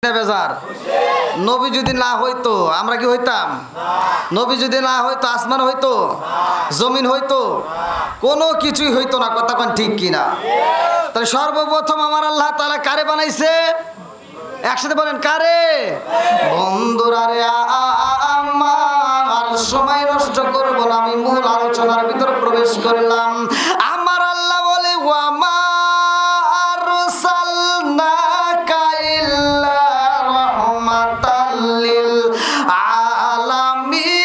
বেজার নবী যদি না হইতো আমরা কি হইতাম? নবী যদি না হইতো আসমান হইতো, জমিন হইতো, কোনো কিছুই হইতো না। কথা কোন ঠিক কিনা? তাহলে সর্বপ্রথম আমার আল্লাহ তাআলা কারে বানাইছে? একসাথে বলেন কারে? বন্ধুরা রে আমার সময় নষ্ট করব না, আমি মূল আলোচনার ভিতর প্রবেশ করলাম। আমার আল্লাহ বলে ওয়া মা আরসালনাকা ইল্লা রাহমাতাল লিল আলামিন।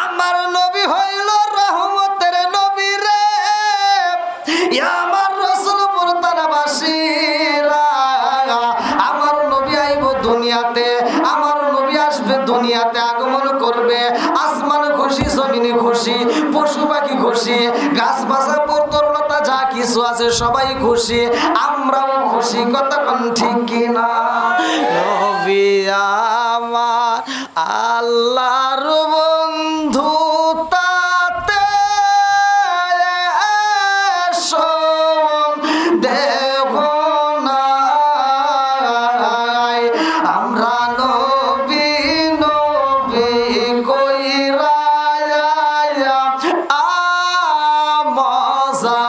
আমার নবী হইল রহমতের নবী রে, আমার রাসূল পুরতানাবাসীরা। আমার নবী আইব দুনিয়াতে, আমার নবী আসবে দুনিয়াতে, আগমন করবে। আসমান খুশি, জমিন খুশি, পশু পাখি খুশি, গাছ পাতা তরুলতা যা কিছু আছে সবাই খুশি, আমরাও খুশি। কথা কোন ঠিক কিনা? নবী আমার আল্লাহর বন্ধু, তাতে দেহ নাই। আমরা নবী নবী কইরা মজা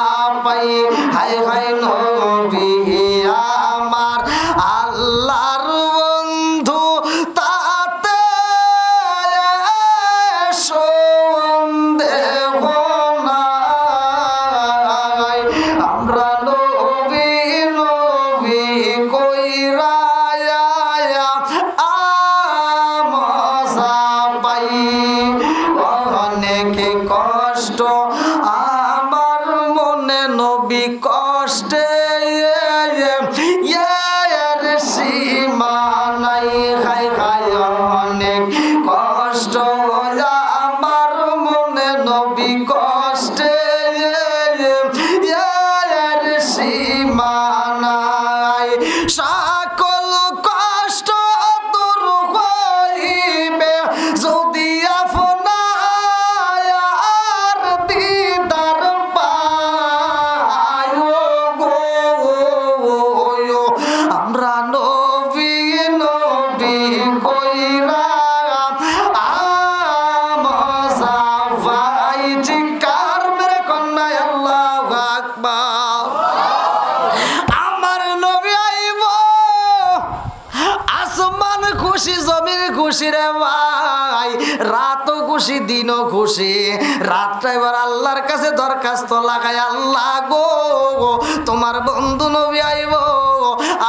পাই। হাই হাই নবী আমার আল্লাহর বন্ধু, তাতে সন্দেহ নাই। আমরা নবী নবী কইরা মজা পাই। অনেক কষ্ট আমার মনে, নবী কষ্টে সীমা নাই। খাই খাই অনেক কষ্ট আমার মনে, নবী কষ্টে সীমা নাই। সকল কষ্ট দূর হইবে যদি আপনার দিদার পাই গো। আমরা নবী নবী কইরা মজা পাই। চিৎকার মেরে কন্যা আল্লাহু আকবার। আমার নবী আইব, আসমান খুশি, জমিন খুশি রে ভাই, রাতও খুশি, দিনও খুশি। রাতটা এবার আল্লাহর কাছে দরখাস্ত লাগাই, আল্লাহ গো তোমার বন্ধু নবী আইব,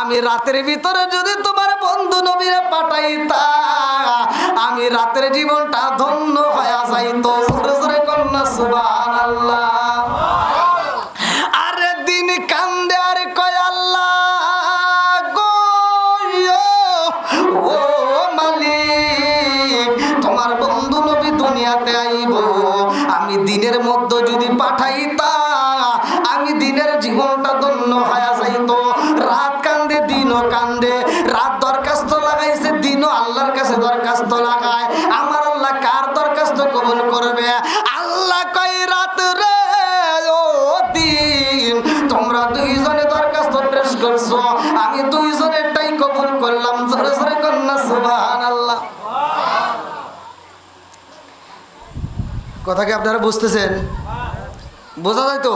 আমি রাতের ভিতরে যদি তোমার বন্ধু নবীরে পাঠাইতা, আমি রাতের জীবনটা ধন্য হয়ে যাইতো। জোরে জোরে কন্যা সুবহানাল্লাহ। আরে দিন কান্দে আর কয় আল্লাহ গো ও মালিক, তোমার বন্ধু নবী দুনিয়াতে আইব, আমি দিনের মধ্যে যদি পাঠাইতা, আমি দিনের জীবনটা ধন্য হয়ে যাইতো। রাত কান্দে, দিনও কান্দে, রাত দরখাস্ত লাগাইছে, দিনও আল্লাহর কাছে দরখাস্ত লাগায়। আমার আল্লাহ কার দরখাস্ত কবুল করবে? আল্লাহ কয় রাত রে ও দিন, তোমরা দুইজনে দরখাস্ত পেশ করছো, আমি দুইজনেরটাই কবুল করলাম। জোরে জোরে কন্যা সুবহানাল্লাহ। কথা কি আপনারা বুঝতেছেন? বোঝা যায় তো?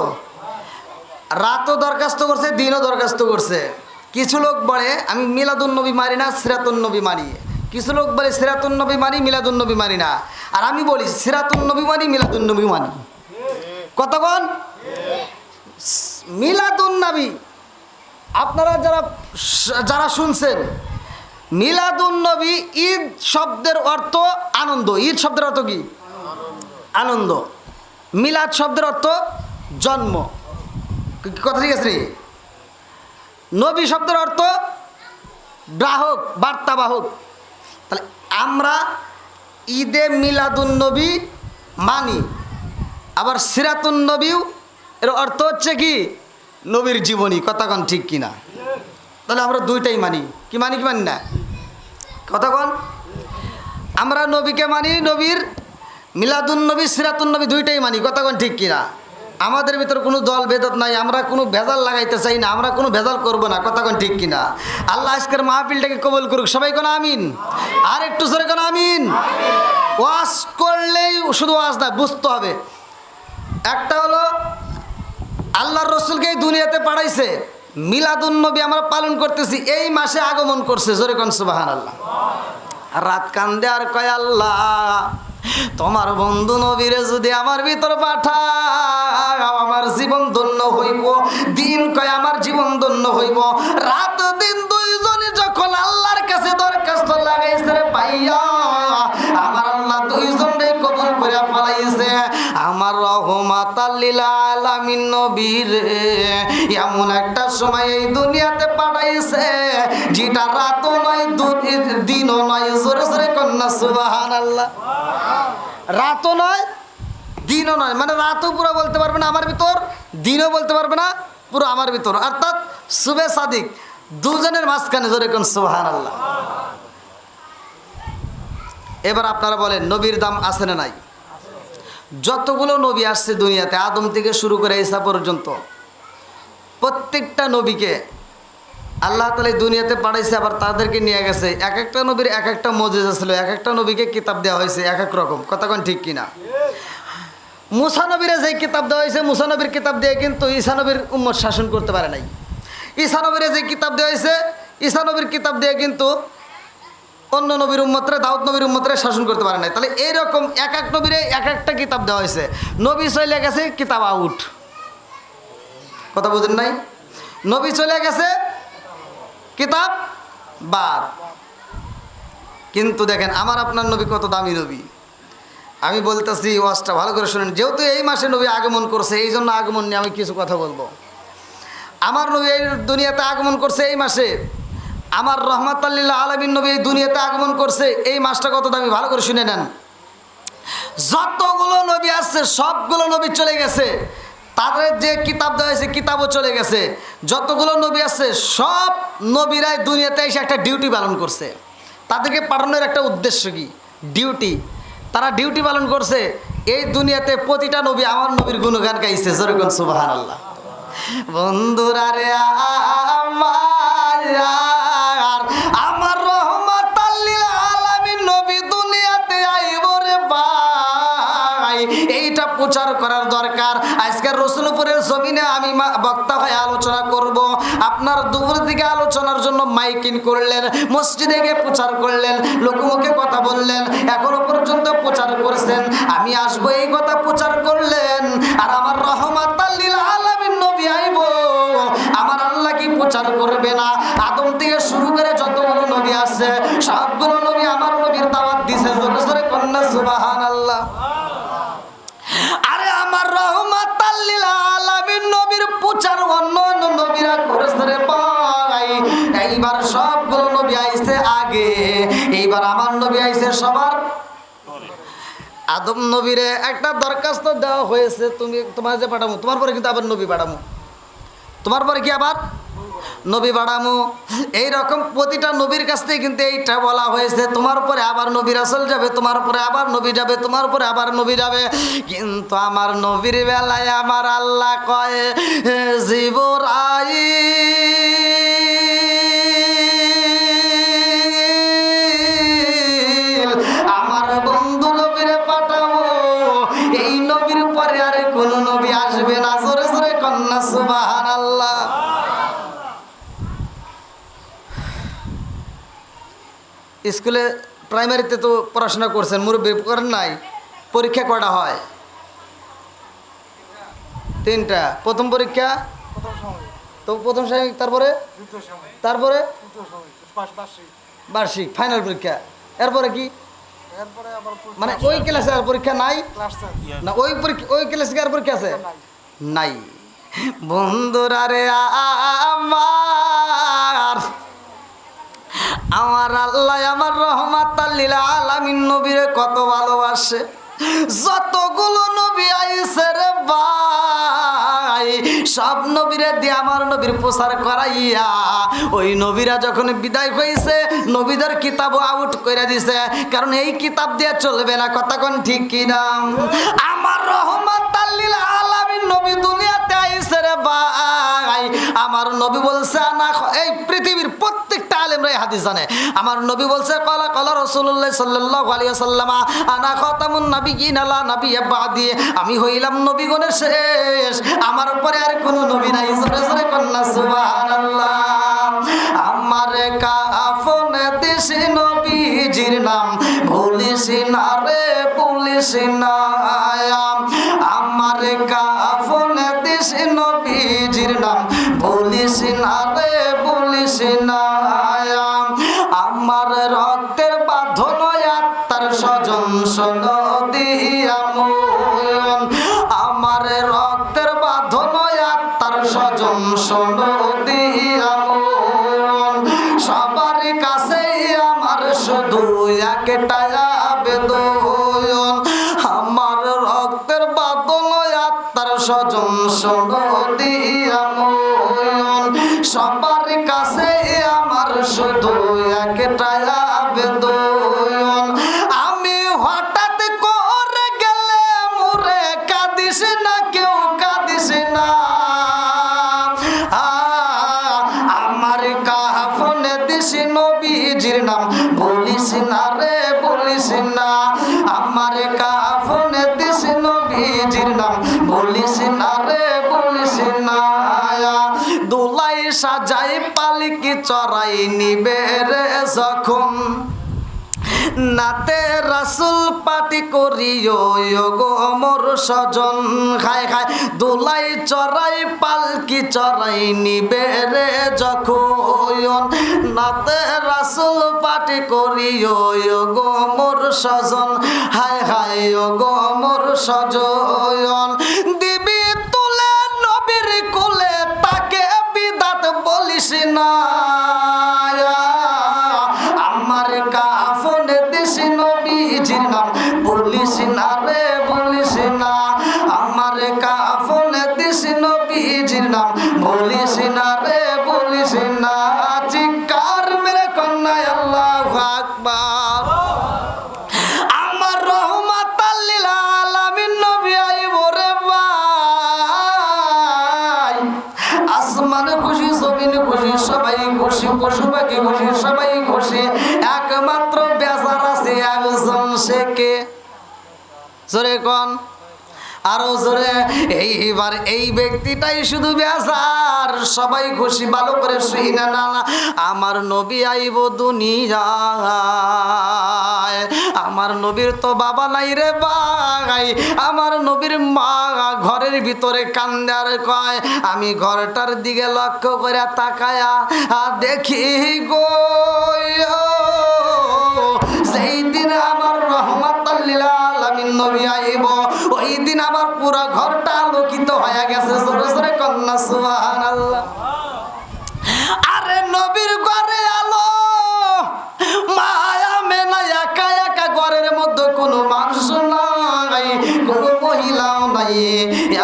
রাতও দরখাস্ত করছে, দিনও দরখাস্ত করছে। কিছু লোক বলে আমি মিলাদুন নবী মানি না, সিরাতুন নবী মানি। কিছু লোক বলে সিরাতুন নবী মানি, মিলাদুন নবী মানি না। আর আমি বলি সিরাতুন নবী মানি, মিলাদুন নবী মানি। কতক্ষণ? মিলাদুন নবী আপনারা যারা শুনছেন, মিলাদুন নবী, ঈদ শব্দের অর্থ আনন্দ। ঈদ শব্দের অর্থ কি? আনন্দ। মিলাদ শব্দের অর্থ জন্ম। কথা ঠিক আছে? নবী শব্দের অর্থ গ্রাহক, বার্তাবাহক। তাহলে আমরা ঈদে মিলাদুন নবী মানি, আবার সিরাতুন নবীও এর অর্থ হচ্ছে কি? নবীর জীবনী। কথা কোন ঠিক কিনা? তাহলে আমরা দুইটাই মানি। কি মানি কি মানি না? কথা কোন? আমরা নবীকে মানি, নবীর মিলাদুন্নবী সিরাতুন্নবী দুইটাই মানি, কথা কোন ঠিক কিনা? আমাদের ভিতর কোনো দল বেদত নাই, আমরা কোনো ভেজাল লাগাইতে চাই না, আমরা কোনো ভেজাল করব না, কথা কোন ঠিক কিনা? আল্লাহ আজকের মাহফিলটাকে কবুল করুক, সবাই কোন আমিন। আর একটু জোরে কোন আমিন। ওয়াজ করলেই শুধু ওয়াজ না, বুঝতে হবে। একটা হলো আল্লাহর রসুলকে এই দুনিয়াতে পাঠাইছে, মিলাদুন্নবী আমরা পালন করতেছি, এই মাসে আগমন করছে, জোরে কোন সুবহানাল্লাহ। রাত কান্দে আর কয় আল্লাহ তোমার বন্ধু নবীরে যদি আমার ভিতর পাঠাও আমার জীবন ধন্য হইব। দিন কয় আমার জীবন ধন্য হইব। রাত দিন দুইজনে যখন আল্লাহর কাছে দরখাস্ত লাগাইছে রে পাইয়া, আমার আল্লাহ দুইজনে কবুল করে ফেলাইছে। আমার রহমাতাল লিল আলামিন নবীর এমন একটা সময় এই দুনিয়াতে পাঠাইছে যেটা রাতও নয় দিনও নয়, জোরে জোরে কন্যা সুবহানাল্লাহ। রাতও নয় দিনও নয়, মানে রাতও পুরো বলতে পারবে না আমার ভিতর, দিনও বলতে পারবে না পুরো আমার ভিতর, অর্থাৎ সুবে সাদিক দুজনের মাঝখানে, জোরে কোন সুবহানাল্লাহ। এবার আপনারা বলেন নবীর দাম আছে না নাই? যতগুলো নবী আসছে দুনিয়াতে আদম থেকে শুরু করে ঈসা পর্যন্ত, প্রত্যেকটা নবীকে আল্লাহ তাআলা দুনিয়াতে পাঠাইছে, আবার তাদেরকে নিয়ে গেছে। এক একটা নবীর এক একটা মুজিজা ছিল, এক একটা নবীকে কিতাব দেওয়া হয়েছে এক এক রকম, কথা কোন ঠিক কিনা? মুসা নবীরে যে কিতাব দেওয়া হয়েছে, মুসা নবীর কিতাব দিয়ে কিন্তু ঈসা নবীর উম্মত শাসন করতে পারে নাই। ঈসা নবীরে যে কিতাব দেওয়া হয়েছে, ঈসা নবীর কিতাব দিয়ে কিন্তু অন্য নবীর উম্মতরা, দাউদ নবীর উম্মতরা শাসন করতে পারে নাই। তাহলে এইরকম এক এক নবীরে এক একটা কিতাব দেওয়া হয়েছে। নবী চলে গেছে, কিতাব আউট, কথা বুঝেন নাই? নবী চলে গেছে, কিতাব বাদ। কিন্তু দেখেন আমার আপনার নবী কত দামি নবী। আমি বলতেছি ওয়াজটা ভালো করে শুনেন, যেহেতু এই মাসে নবী আগমন করছে এই জন্য আগমন নিয়ে আমি কিছু কথা বলবো। আমার নবী এই দুনিয়াতে আগমন করছে এই মাসে, আমার রহমাতাল লিল আলামিন নবী এই দুনিয়াতে আগমন করছে এই মাসটা কত দামি, ভালো করে শুনে নেন। যতগুলো নবী আসছে সবগুলো নবী চলে গেছে, তাদের যে কিতাব দেওয়া হয়েছে কিতাবও চলে গেছে। যতগুলো নবী আছে সব নবীরাই দুনিয়াতে এসে একটা ডিউটি পালন করছে। তাদেরকে পাঠানোর একটা উদ্দেশ্য কি? ডিউটি। তারা ডিউটি পালন করছে। এই দুনিয়াতে প্রতিটা নবী আমার নবীর গুণগান গাইছে, জোরে কোন সুবহানাল্লাহ। বন্ধুরা রে আমার রহমাতাল লিল আলামিন নবী দুনিয়াতে আইব রে ভাই, এইটা প্রচার করার দরকার। আজকের রসুলপুরের জমিনে আমি বক্তা হয়ে আলোচনা করব। আপনার দুপুর দিকে আলোচনার জন্য মাইকিং করলেন, মসজিদে গিয়ে প্রচার করলেন, লোকমুখে কথা বললেন, এখনো পর্যন্ত প্রচার করছেন। আমি আসবো এই কথা প্রচার করলেন, আর আমার রহমাতাল লিল আলামিন নবী আইব, আমার আল্লাহ কি প্রচার করবে না? আদম থেকে শুরু করে যতগুলো নবী আছে সবগুলো নবী আমার নবীর দাওয়াত দিছে, জোরে জোরে কন্যা সুবহানাল্লাহ। আরে আমার রহমাতাল লিল আলামিন নবীর প্রচার অন্য অন্য নবীরা করেছে রে ভাই। এইবার সবগুলো নবী আইছে আগে, এইবার আমার নবী আইছে সবার। আদম নবীরে একটা দরখাস্ত দেওয়া হয়েছে, তুমি তোমার যে পাঠামো, তোমার পরে কিন্তু আবার নবী পাঠামো, তোমার পরে কি আবার নবী বাড়ামো। এইরকম প্রতিটা নবীর কাছ থেকে কিন্তু এইটা বলা হয়েছে, তোমার পরে আবার নবী রাসূল যাবে, তোমার পরে আবার নবী যাবে, তোমার পরে আবার নবী যাবে। কিন্তু আমার নবীর বেলায় আমার আল্লাহ কয় জিবরাইল আমার বন্ধু নবীরে পাঠাবো, এই নবীর পরে আর কোন নবী আসবে না, জোরে জোরে কন্যা সুবহানাল্লাহ। স্কুলে প্রাইমারিতে তো পড়াশোনা করছেন, মুরব্বী করেন নাই? পরীক্ষা কয়টা হয়? 3টা। প্রথম পরীক্ষা তো প্রথম সাময়িক, তারপরে বার্ষিক, ফাইনাল পরীক্ষা। এরপরে কি মানে ওই ক্লাসে আর পরীক্ষা নাই না? ওই পরীক্ষা ওই ক্লাসে আর পরীক্ষা আছে নাই? বন্ধুরা রে আমার আল্লাহ আমার রহমাতাল লিল আলামিন নবীরে কত ভালোবাসে। যতগুলো নবী আইছে রে ভাই সব নবীরে দিয়ে আমার নবীর প্রচার করাইয়া ওই নবীরা যখন বিদায় হয়েছে নবীদের কিতাব আউট করে দিছে, কারণ এই কিতাব দিয়ে চলবে না। কথা কোন ঠিক কিনা? আমার রহমাতাল লিল আলামিন নবী দুনিয়াতে আইছে রে ভাই। আমার নবী বলছে না, এই পৃথিবীর প্রত্যেকটা আলেমরাই হাদিস জানে। আমার নবী বলছে কলা কলা রাসূলুল্লাহ সাল্লাল্লাহু আলাইহি ওয়াসাল্লাম আনা খাতামুন নাবিয়্যিন লা নাবিয়্যা বাদি, আমি হইলাম নবীগণের শেষ, আমার পরে আর কোনো নবী নাই। জোরে জোরে কন্না সুবহানাল্লাহ। আমার কাফন দেশ নবীজির নাম ভুলিস না রে ভুলিস না, আমার কাফন দেশ নবীজির নাম ভুলিস না রে ভুলিস না, আমার রক্তের বাঁধন আত্মার স্বজন দিয়া মন, আমার রক্তের বাঁধন আত্মার স্বজন দিয়া মন, সবার কাছে আমার শুধু একটাই আবেদন, আমার রক্তের বাঁধন আত্মার স্বজন দিয়া মন, সবার কাছে আমার শুধু একটাই আবেদন, আমি হঠাৎ করে গেলে মোরে কাঁদিস না কেউ কাঁদিস না, আমার কাফনে দিস নবীজির নাম বলিস না রে বলিস না, আমার কাফনে দিস নবীজির নাম বলিস না রে বলিস না, দুলাই সাজাই পালকি চড়াই নিবে রে যখন, নাতে রাসুল পাটি করিও গো মোর স্বজন, খায় খায় দুলাই চড়াই পালকি চড়াই নিবে রে যখন, নাতে রাসুল পাটি করিও গো মোর স্বজন, হায় হায় গো মোর স্বজন, দিবি তুলে নবীর কোলে তাকে বিদাত বলিস না, আমার কাফনে দিস নবীজির নাম বলিস না রে বলিস না, আমার কাফনে দিস নবীজির নাম বলিস না রে বলিস না, চিৎকার মেরে কন্যা আল্লাহু আকবার। আমার রহমাতাল লিল আলামিন নবী আইব রে ভাই, আসমানে খুশি জমিনে খুশি সবাই খুশি, পশু পাখি খুশি সবাই খুশি, একমাত্র বেজার আছে একজন, সে কে? জোরে কোন, আরো জোরে। এইবার এই ব্যক্তিটাই শুধু বেজার, সবাই খুশি। ভালো করে শুই না না, আমার নবী আইব দুনিয়ায়, আমার নবীর তো বাবা নাই রে ভাই, আমার নবীর মা ঘরের ভিতরে কান্দে আর কয়, আমি ঘরটার দিকে লক্ষ্য করে তাকায়া দেখি গো, সেই দিন আমার রহমাতাল লিল আলামিন নবী আইব, ওই দিন আমার পুরো ঘরটা আলোকিত হয়ে গেছে। জোরে জোরে কন্যা সুবহানাল্লাহ। আরে নবীর ঘরে আলো, মায়া মেনা একা একা ঘরের মধ্যে কোনো মানুষ নাই, কোনো মহিলাও নাই।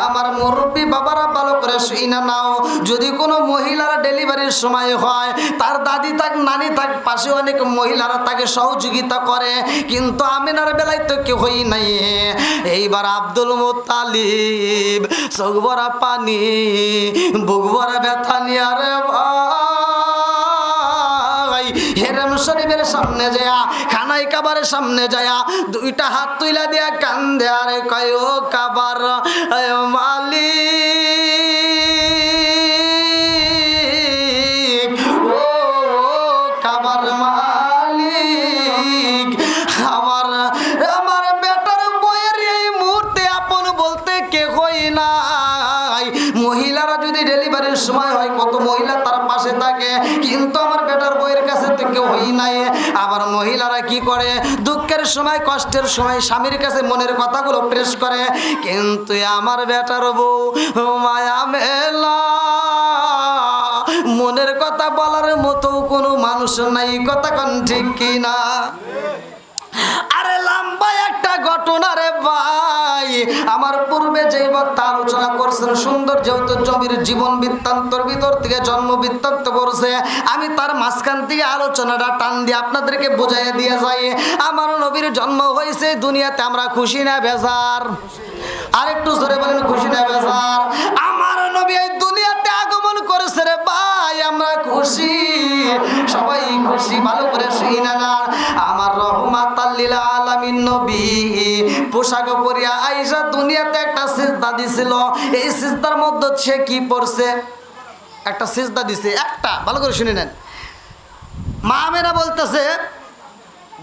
আমার মুরব্বী বাবারা ভালো করে শুই না নাও, যদি কোনো মহিলার ডেলিভারির সময় হয়, তার দাদি থাক নানি থাক পাশে অনেক মহিলারা তাকে সহযোগিতা করে, কিন্তু আমিনার বেলায় তো কেউ হই নাই। এইবার আব্দুল মুত্তালিব চোখ ভরা পানি বুক ভরা ব্যথা নিয়ে রে ভাই হেরেম শরীফের সামনে যায়া, খানাই কাবারের সামনে যায়া দুইটা হাত তুইলা দিয়া কান্দে আর কয়, ও কাবার মালিক, ও কাবার মালিক, আমার আমার বেটার বইয়ের এই মুহূর্তে আপন বলতে কে হই নাই। মহিলারা যদি ডেলিভারির সময় হয় কত মহিলা তার পাশে থাকে, কিন্তু আমার বেটার বইয়ের কাছে তো কেউ হই নাই। আবার মহিলারা কি করে, দুঃখের সময় কষ্টের সময় স্বামীর কাছে মনের কথাগুলো প্রেস করে, কিন্তু আমার বেটার বউ মায়া মেলা, মনের কথা বলার মতো কোনো মানুষ নাই। কথা কোন ঠিক কিনা? আরে লম্বা একটা ঘটনা রে ভাই, আমার পূর্বে যেই বক্তা আলোচনা করছেন সুন্দর যেহেতু নবীর জীবন বৃত্তান্তর ভিতর থেকে জন্ম বৃত্তান্ত করছে, আমি তার মাঝখান থেকে আলোচনাটা টান দিয়ে আপনাদেরকে বুঝাইয়া দিয়ে যাই। আমার নবীর জন্ম হয়েছে দুনিয়াতে, আমরা খুশি না বেজার? আরেকটু জোরে বলেন, খুশি না বেজার? আমার নবী এই দুনিয়াতে আগমন করেছে রে ভাই, আমরা খুশি, সবাই খুশি, ভালো করে শুইনা না। আমার রহমাতাল লিল আলামিন নবী পোশাক পরিয়া আয়েশা দুনিয়াতে একটা সিজদা দিছিল। এই সিজদার মধ্যে সে কি পড়ছে? একটা সিজদা দিছে, একটা, ভালো করে শুনে নেন। মা আমেনা বলতেছে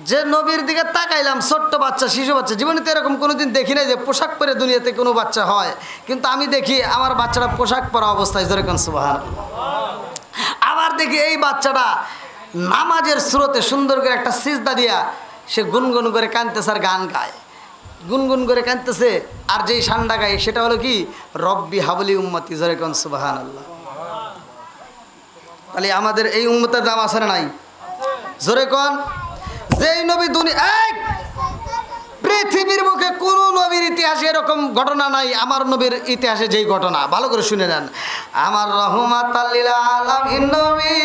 যে নবীর দিকে তাকাইলাম, ছোট্ট বাচ্চা, শিশু বাচ্চা, জীবনে তো এরকম কোনোদিন দেখি নাই যে পোশাক পরে দুনিয়াতে কোনো বাচ্চা হয়, কিন্তু আমি দেখি আমার বাচ্চাটা পোশাক পরা অবস্থায়, যেরকম সুবহানাল্লাহ। আবার দেখি এই বাচ্চাটা নামাজের স্রোতে সুন্দর করে একটা সিজদা দিয়া সে গুনগুন করে কাঁদতেছে আর গান গায়, গুনগুন করে কাঁদতেছে। আর যেই সান্ডা গায় সেটা হলো কি, রব্বি হাবলি উম্মতি, যেরকম সুবহানাল্লাহ। তাহলে আমাদের এই উম্মতের দাম আছে না নাই? জোরে কোন? যেই নবী পৃথিবীর মুখে কোন নবীর ইতিহাসে এরকম ঘটনা নাই, আমার নবীর ইতিহাসে যেই ঘটনা, ভালো করে শুনে নেন। আমার রহমাতাল লিল আলামিন নবী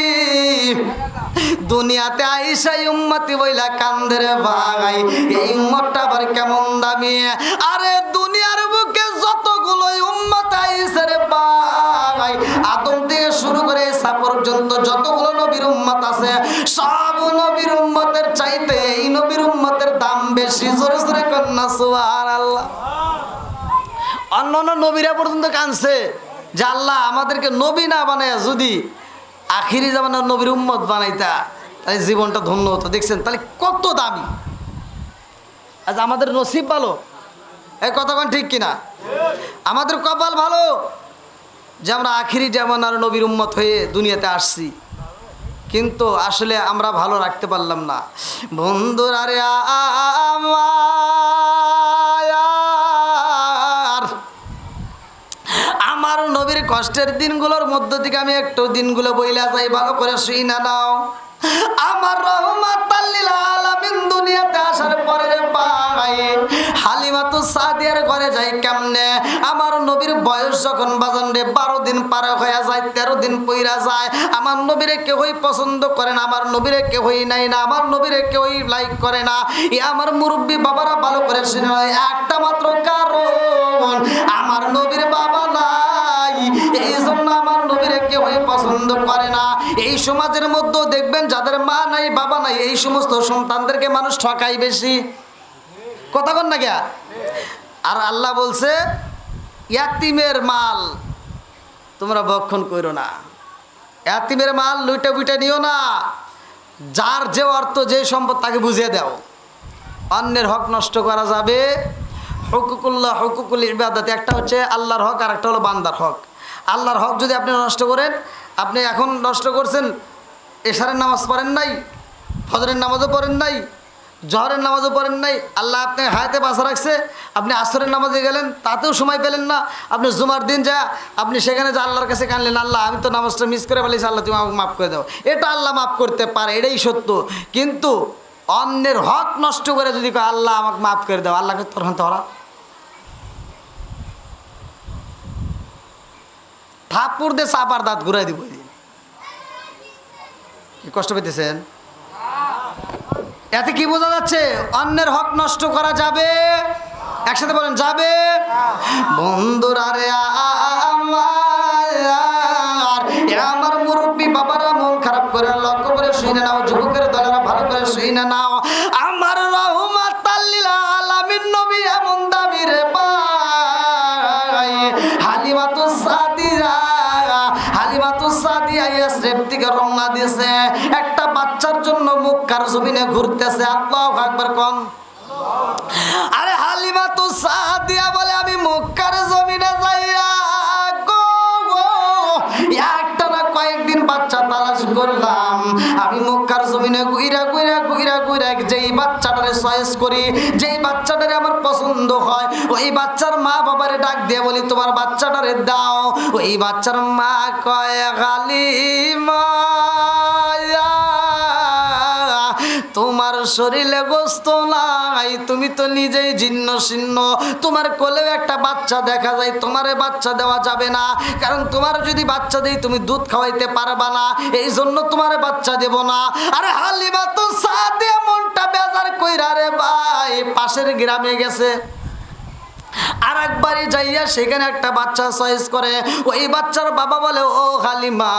দুনিয়াতে আইসা উম্মতি বইলা কান্দে রে ভাই, এই উম্মতটা আবার কেমন দামি। আরে দুনিয়ার বুকে যতগুলো উম্মত আইসে রে ভাই, আদম থেকে শুরু করে ঈসা পর্যন্ত যতগুলো নবীর উম্মত আছে, সব নবীর উম্মতের চাইতে এই নবীর উম্মতের দাম বেশি। জোরে জোরে কন্যা সুবহানাল্লাহ। অন্যান্য নবীরা পর্যন্ত কাঁদছে যে আল্লাহ আমাদেরকে নবী না বানায় যদি আখিরি জামানার নবীর উম্মত বানাইতা তাহলে জীবনটা ধন্য হতো। দেখছেন তাহলে কত দামি। আজ আমাদের নসিব ভালো, এই কথাক্ষণ ঠিক কিনা? আমাদের কপাল ভালো যে আমরা আখিরি জামানার নবীর উম্মত হয়ে দুনিয়াতে আসছি, কিন্তু আসলে আমরা ভালো রাখতে পারলাম না। বন্ধুরা রে আমার নবীর কষ্টের দিনগুলোর মধ্য থেকে আমি একটু দিনগুলো বইলা যাই, ভালো করে শুই না নাও। আমার রহমাতাল লিল আলামিন দুনিয়াতে আসার পরে রে ভাই, হালিমাতুস সাদিয়ার ঘরে যাই কেমনে? আমার নবীর বয়স যখন বাজান রে 12 দিন পার হয়ে যায়, 13 দিন পইরা যায়, আমার নবীরে কেউই পছন্দ করে না, আমার নবীরে কেউই নাই না, আমার নবীরে কেউই লাইক করে না। আমার মুরব্বী বাবারা ভালো করে শুনে, একটা মাত্র কারণ, আমার নবীর বাবা নাই, এই জন্য আমার নবীরে কেউই পছন্দ করে না। এই সমাজের মধ্যে দেখবেন যাদের মা নাই বাবা নাই, এই সমস্ত সন্তানদেরকে মানুষ ঠকাই বেশি। কথা কন না গিয়া? আর আল্লাহ বলছে ইয়াতিমের মাল তোমরা ভক্ষণ করো না, ইয়াতিমের মাল লুইটা বুইটা নিও না, যার যে অর্থ যে সম্পদ তাকে বুঝিয়ে দাও। অন্যের হক নষ্ট করা যাবে। হুকুকুল্লাহ হুকুকুল ইবাদত, একটা হচ্ছে আল্লাহর হক আর একটা হলো বান্দার হক। আল্লাহর হক যদি আপনি নষ্ট করেন, আপনি এখন নষ্ট করছেন, এশারের নামাজ পড়েন নাই, ফজরের নামাজও পড়েন নাই, জহরের নামাজও পড়েন নাই, আল্লাহ আপনি হায়াতে বাঁচা রাখছে, আপনি আসরের নামাজে গেলেন তাতেও সময় পেলেন না, আপনি জুমার দিন যা আপনি সেখানে যা আল্লাহর কাছে কানলেন, আল্লাহ আমি তো নামাজটা মিস করে ফেলেছি, আল্লাহ তুমি আমাকে মাফ করে দাও। এটা আল্লাহ মাফ করতে পারে, এটাই সত্য। কিন্তু অন্যের হক নষ্ট করে যদি আল্লাহ আমাকে মাফ করে দাও, আল্লাহকে তখন ধরা থাপ্পড় দিয়ে চাপার দাঁত ঘুরাই দিব। কি কষ্ট পেতেছেন? এতে কি বোঝা যাচ্ছে? অন্যের হক নষ্ট করা যাবে? একসাথে বলেন যাবে। বন্ধুরা রে আমার মুরব্বী বাবারা মন খারাপ করে লক্ষ্য করে শুনে নাও, যুবকের দলেরা ভালো করে শুনে নাও। আমার রহমাতাল লিল আলামিন নবী এমন দামি রে ভাই, হালিমাতুস সাদিয়া ইয়াসরিব থেকে রওনা দিয়েছে, একটা বাচ্চার জন্য মক্কার জমিনে ঘুরতেছে। আল্লাহু আকবার কোন। আরে হালিমাতুস সাদিয়া বলে আমি মক্কার জমিনে যাইয়া গো একটা না কয়েকদিন বাচ্চা তালাশ করলাম, আমি মক্কার জমিনে ঘুইরা ঘুইরা ঘুইরা ঘুইরা যেই বাচ্চাটারে চয়েস করি, যেই বাচ্চাটারে আমার পছন্দ হয়, ওই বাচ্চার মা বাবারে ডাক দিয়ে বলি তোমার বাচ্চাটারে দাও। ওই বাচ্চার মা কয় হালিমা তোমার শরীরে গোস্ত নাই, তুমি তো নিজেই জীর্ণ শীর্ণ, তোমার কোলেও একটা বাচ্চা দেখা যায়, তোমারে বাচ্চা দেওয়া যাবে না, কারণ তোমার যদি বাচ্চা দেই তুমি দুধ খাওয়াইতে পারবা না, এই জন্য তোমারে বাচ্চা দেব না। আরে হালিমা তো সাদিয়া মনটা বেজার কইরা রে ভাই পাশের গ্রামে গেছে, আর একবারই যাইয়া সেখানে একটা বাচ্চা চয়েস করে। ওই বাচ্চার বাবা বলে, ও হালিমা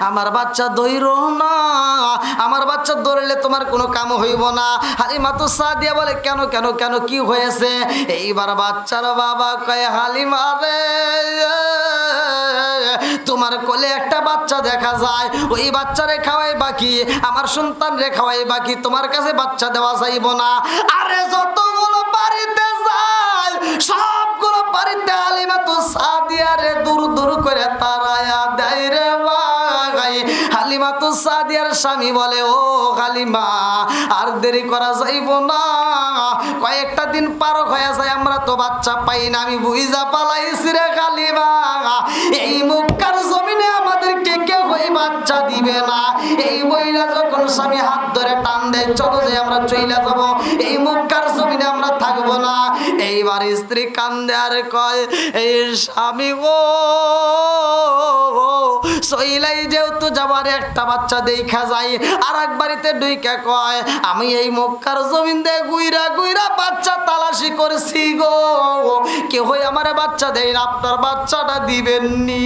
আমার বাচ্চা ধইর না, আমার বাচ্চা ধরলে তোমার কোনো কাম হইব না। হালিমা তো সাদিয়া বলে, কেন কেন কেন কি হয়েছে? এইবার বাচ্চার বাবা কয়, হালিমা রে তোমার কোলে একটা বাচ্চা দেখা যায়, ওই বাচ্চারে খাওয়াই বাকি, আমার সন্তান রে খাওয়াই বাকি, তোমার কাছে বাচ্চা দেওয়া যাইব না। আরে যতগুলো বাড়িতে যায় সবগুলো বাড়িতে হালিমা তো সাদিয়ারে দূর দূর করে তারায়া দেয় রে ভাই। হালিমা তো সাদিয়ার স্বামী বলে, ও হালিমা আর দেরি করা যাইব না, কয়েকটা দিন পার হয়ে যায় আমরা তো বাচ্চা পাই না, আমি বুঝা পালাইছি রে হালিমা, এই মক্কার জমিনে আমাদেরকে কেউ ওই বাচ্চা দিবে না। এই বইরা যখন স্বামী হাত ধরে টান দেয়, চলো যে আমরা চইলা যাব, এই মক্কার জমিনে আমরা থাকবো না। এইবার স্ত্রী কান্দে আর কয়, এই স্বামী গো সইলাই যেহেতু যাবার একটা বাচ্চা দেখা যায়, আর এক বাড়িতে ডুইকা কয়, আমি এই মক্কার জমিন দিয়ে গুইরা গুইরা বাচ্চা তালাশি করছি গো, কেউ আমার বাচ্চা দেয় না, আপনার বাচ্চাটা দিবেননি।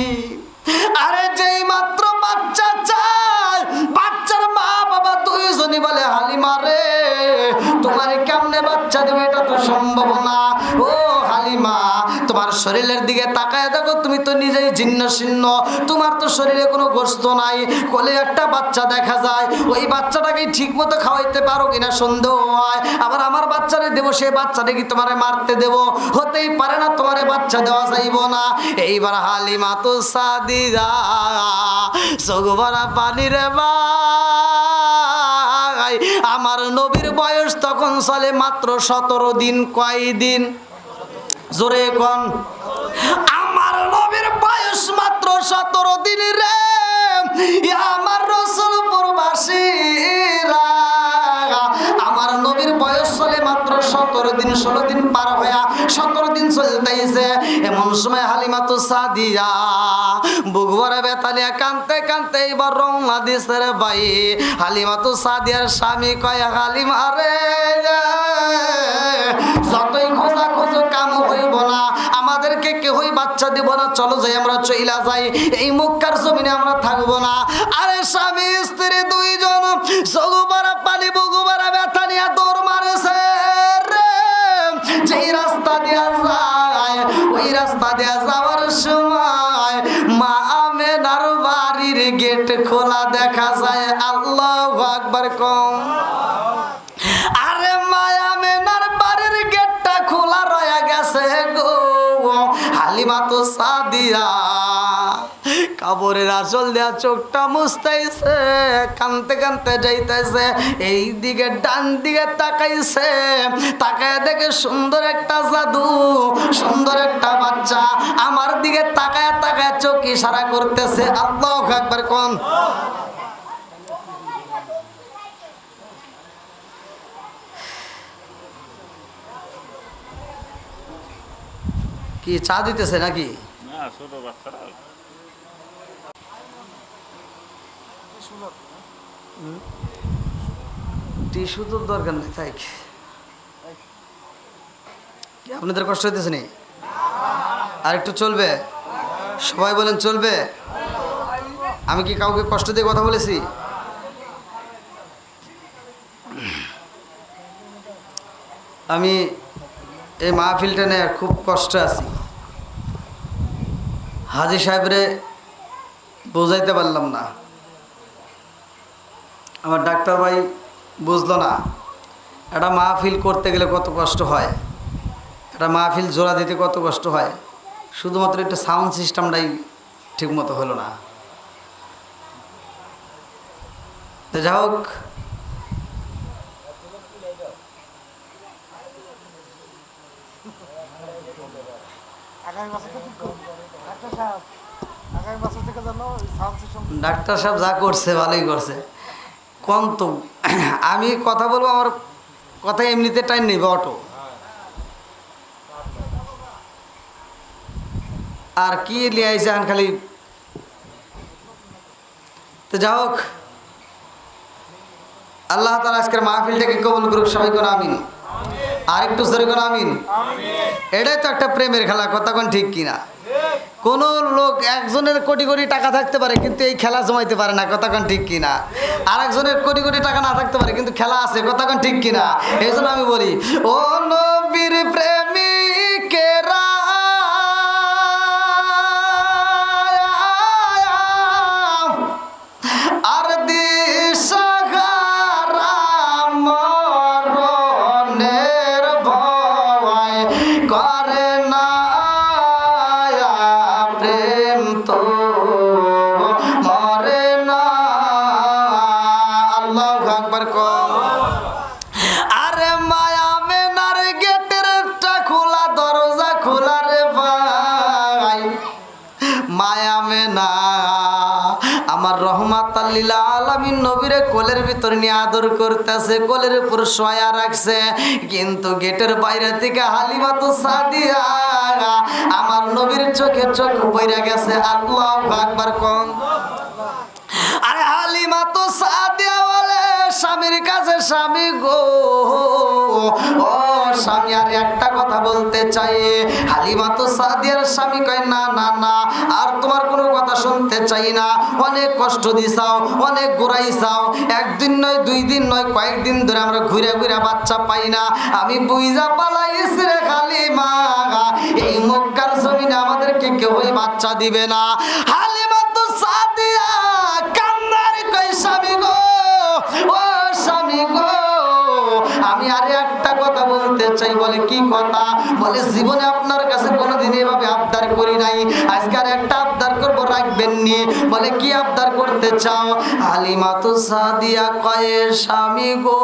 আরে যেই মাত্র বাচ্চা চায়, বাচ্চার মা বাবা দুইজনই বলে, হালিমা রে তোমার কেমনে বাচ্চা দেবে, এটা তো সম্ভব না। ও হালিমা তোমার শরীরের দিকে তাকায় দেখো, তুমি তো নিজেই জীর্ণ শীর্ণ, তোমার তো শরীরে কোনো গোস্ত নাই, কোলে একটা বাচ্চা দেখা যায়, ওই বাচ্চাটাকে ঠিক মতো খাওয়াইতে পারো কিনা সন্দেহ হয়। আবার আমার বাচ্চারে দেবো, সেই বাচ্চাটা কি তোমারে মারতে দেব? হতেই পারে না, তোমারে বাচ্চা দেওয়া যাইব না। এইবার হালিমা তো সাদিয়া চোখ ভরা পানি রে ভাই, আমার নবীর বয়স তখন চলে মাত্র 17 দিন। কয় দিন? জোরে কোন। আমার নবীর বয়স মাত্র 17 দিন রে, আমার রাসূল প্রবাসীরা, আমার নবীর বয়স চলে মাত্র 17 দিন, 16 দিন পার হইয়া 17 দিন চলতেইছে। এমন সময় হালিমা তো সাদিয়া বুক ভরা ব্যথা নিয়ে কাঁদতে কাঁদতে এবার রওনা দিছে রে ভাই। হালিমা তো সাদিয়ার স্বামী কয়, হালিমা রে যতই খোঁজা খোঁজো কাম হইব না, আমাদেরকে কেউই বাচ্চা দিব না, চলো যাই আমরা চইলা যাই, এই মক্কার জমিনে আমরা থাকবো না। আরে স্বামী স্ত্রী দুইজন চগুবারা পানি বুগুবারা ব্যথা নিয়ে দৌড় মারেছে রে। যেই রাস্তা দিয়া যায়, ওই রাস্তা দিয়া যাওয়ার সময় মা আমেনার বাড়ির গেট খোলা দেখা যায়। আল্লাহু আকবার কম। আরে মা আমেনার বাড়ির গেটটা খোলা রয়ে গেছে গো। হালিমা তো সাদিয়া কাপড়ের আঁচল দেয়া চোখটা মুছতেছে, কানতে কানতে যাইতেছে, এই দিকে ডান দিকে তাকাইছে, তাকায় দেখে সুন্দর একটা জাদু, সুন্দর একটা বাচ্চা আমার দিকে তাকায় তাকায় চোখ ইশারা করতেছে। আল্লাহু আকবার কোন। কি চা দিতেছে নাকি? না, ছোট বাচ্চারা। টিস্যু তো দরকার নেই, থাক। কি আপনাদের কষ্ট হইতেছে নি? আর একটু চলবে? সবাই বলেন চলবে? আমি কি কাউকে কষ্ট দিয়ে কথা বলেছি? আমি এই মাহফিলটা নিয়ে খুব কষ্টে আছি। হাজী সাহেবরে বোঝাইতে পারলাম না, আমার ডাক্তার ভাই বুঝলো না। একটা মাহফিল করতে গেলে কত কষ্ট হয়, একটা মাহফিল জোড়া দিতে কত কষ্ট হয়, শুধুমাত্র একটা সাউন্ড সিস্টেমটাই ঠিক মতো হলো না। তো যাই হোক, ডাক্তার সাহেব যা করছে ভালোই করছে। কোন তো আমি কথা বলবো, আমার কথা এমনিতে টাইম নেবে অটো। আর কি লিয়ে আইছে খালি। তো যা হোক, আল্লাহ তাআলা আজকের মাহফিলটাকে কবুল করুক, সবাই কোন আমিন। আর একটু জোরে কোন আমিন। এটাই তো একটা প্রেমের খেলা, কথা কোন ঠিক কিনা? কোন লোক একজনের কোটি কোটি টাকা থাকতে পারে কিন্তু এই খেলা জমাইতে পারে না, কথা কোন ঠিক কিনা? আর একজনের কোটি কোটি টাকা না থাকতে পারে কিন্তু খেলা আছে, কথা কোন ঠিক কিনা? এই জন্য আমি বলি, ও নবীর প্রেমিকেরা আর দিশাহারা মরণের ভয় করে না প্রেম তো মরে না। আল্লাহু আকবার কও। আরে মায়া মেনার গেটের খোলা, দরজা খোলা রে ভাই। মায়া মেনা আমার রহমাতাল লিল আলামিন নবীরে কোলের ভিতর নিয়ে আদর করতেছে, কোলের উপর শোয়া রাখছে, কিন্তু গেটের বাইরে থেকে হালিমাতু সাদিয়া আমার নবীর চোখে চোখ বইরা গেছে। আল্লাহু আকবার কোন। আরে হালিমাতু সাদিয়া বলে স্বামীর কাছে, স্বামী গো, ও স্বামী আর একটা কথা বলতে চাই। হালিমাতু সাদিয়ার স্বামী কয় না না না, আর তোমার কোনো কথা শুনতে চাই না। অনেক কষ্ট দিছাও, অনেক ঘুরাইছাও, একদিন নয় দুই দিন নয় কয়েকদিন ধরে আমরা ঘুরে ঘুরে বাচ্চা পাই না। আমি বুইজা পালাইছি রে হালিমা, এই মক্কার জমিনে আমাদেরকে কেউই বাচ্চা দিবে না। হালিমাতু সাদিয়া কান্নার কয় স্বামী গো, ও স্বামী গো, আমি আরে একটা কথা বলতে চাই। বলে কি কথা? বলে জীবনে আপনার কাছে কোনোদিন এভাবে আবদার করি নাই, আজকে আর একটা আবদার করবো, রাখবেন নি। বলে কি আবদার করতে চাও? হালিমাতু সাদিয়া কয় স্বামী গো,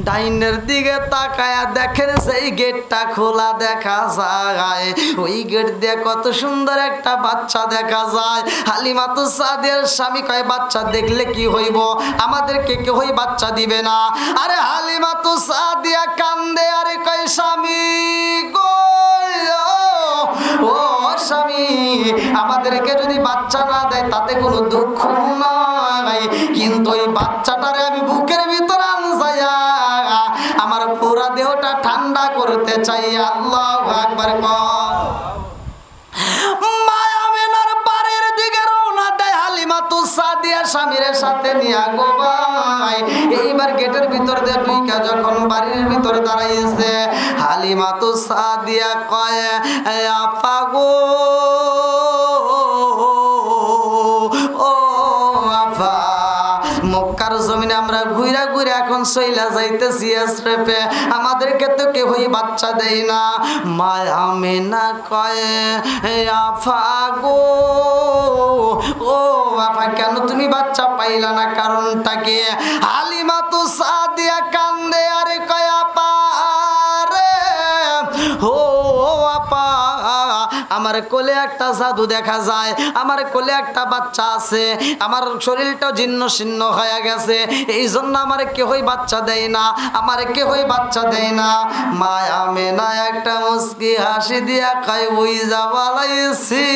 ডাইনের দিকে তাকায়া দেখেন সেই গেটটা খোলা দেখা যায়, ওই গেট দিয়ে কত সুন্দর একটা বাচ্চা দেখা যায়। হালিমাতু সাদিয়ার স্বামী কয় বাচ্চা দেখলে কি হইব, আমাদেরকে কেউই বাচ্চা দিবে না। আরে হালিমাতু সাদিয়া কান্দে, আরে কয় স্বামী গো, ও স্বামী, আমাদেরকে যদি বাচ্চা না দেয় তাতে কোনো দুঃখ নাই, কিন্তু ওই বাচ্চাটারে আমি বুকের ভিতর আনসাইয়া আমার পুরা দেহটা ঠান্ডা করতে চাই। আল্লাহু আকবার কও। মায়া মেনার বাড়ির দিকে রওনা দেয় হালিমাতু সাদিয়া স্বামীর সাথে নিয়া গো ভাই। এইবার গেটের ভিতর দিয়ে ঢুইকা যখন বাড়ির ভিতর দাঁড়াইছে, হালিমাতু সাদিয়া কয় আপা গো, ও আপা, মক্কার জমিনে আমরা ঘুরা ঘুরে এখন সইলা যাইতেছি আশরাফে, আমাদেরকে তো কেউই বাচ্চা দেয় না। মায়া মেনা কয় আফা গো, ও আফা, কেন তুমি বাচ্চা পাইলা না, কারণটা কি? হালিমাতু সাদিয়া কান্দে, আরে কয় আপা রে, ও আপা, আমার কোলে একটা জাদু দেখা যায়, আমার কোলে একটা বাচ্চা আছে, আমার শরীরটা জীর্ণ শীর্ণ হয়ে গেছে, এই জন্য আমার কেউই বাচ্চা দেয় না, আমার কেউই বাচ্চা দেয় না। মায়া মেনা একটা মুস্কি হাসি দিয়া কয় বুইজা পালাইছি,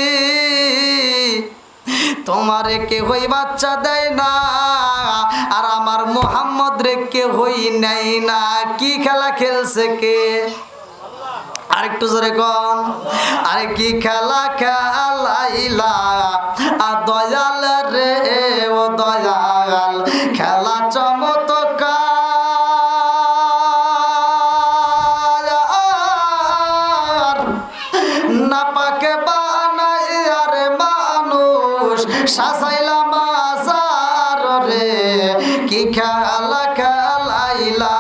তোমারে কেউই বাচ্চা দেয় না, আর আমার মুহাম্মদ রে কেউই নেয় না। কি খেলা খেলছে কে? আরেকটু জোরে কোন। আরে কি খেলা খেলাইলা দয়াল রে, ও দয়াল, খেলা চমৎকার, না পাকে বানাই আরে মানুষ সাজাইলা মাজার রে। কি খেলা খেলাইলা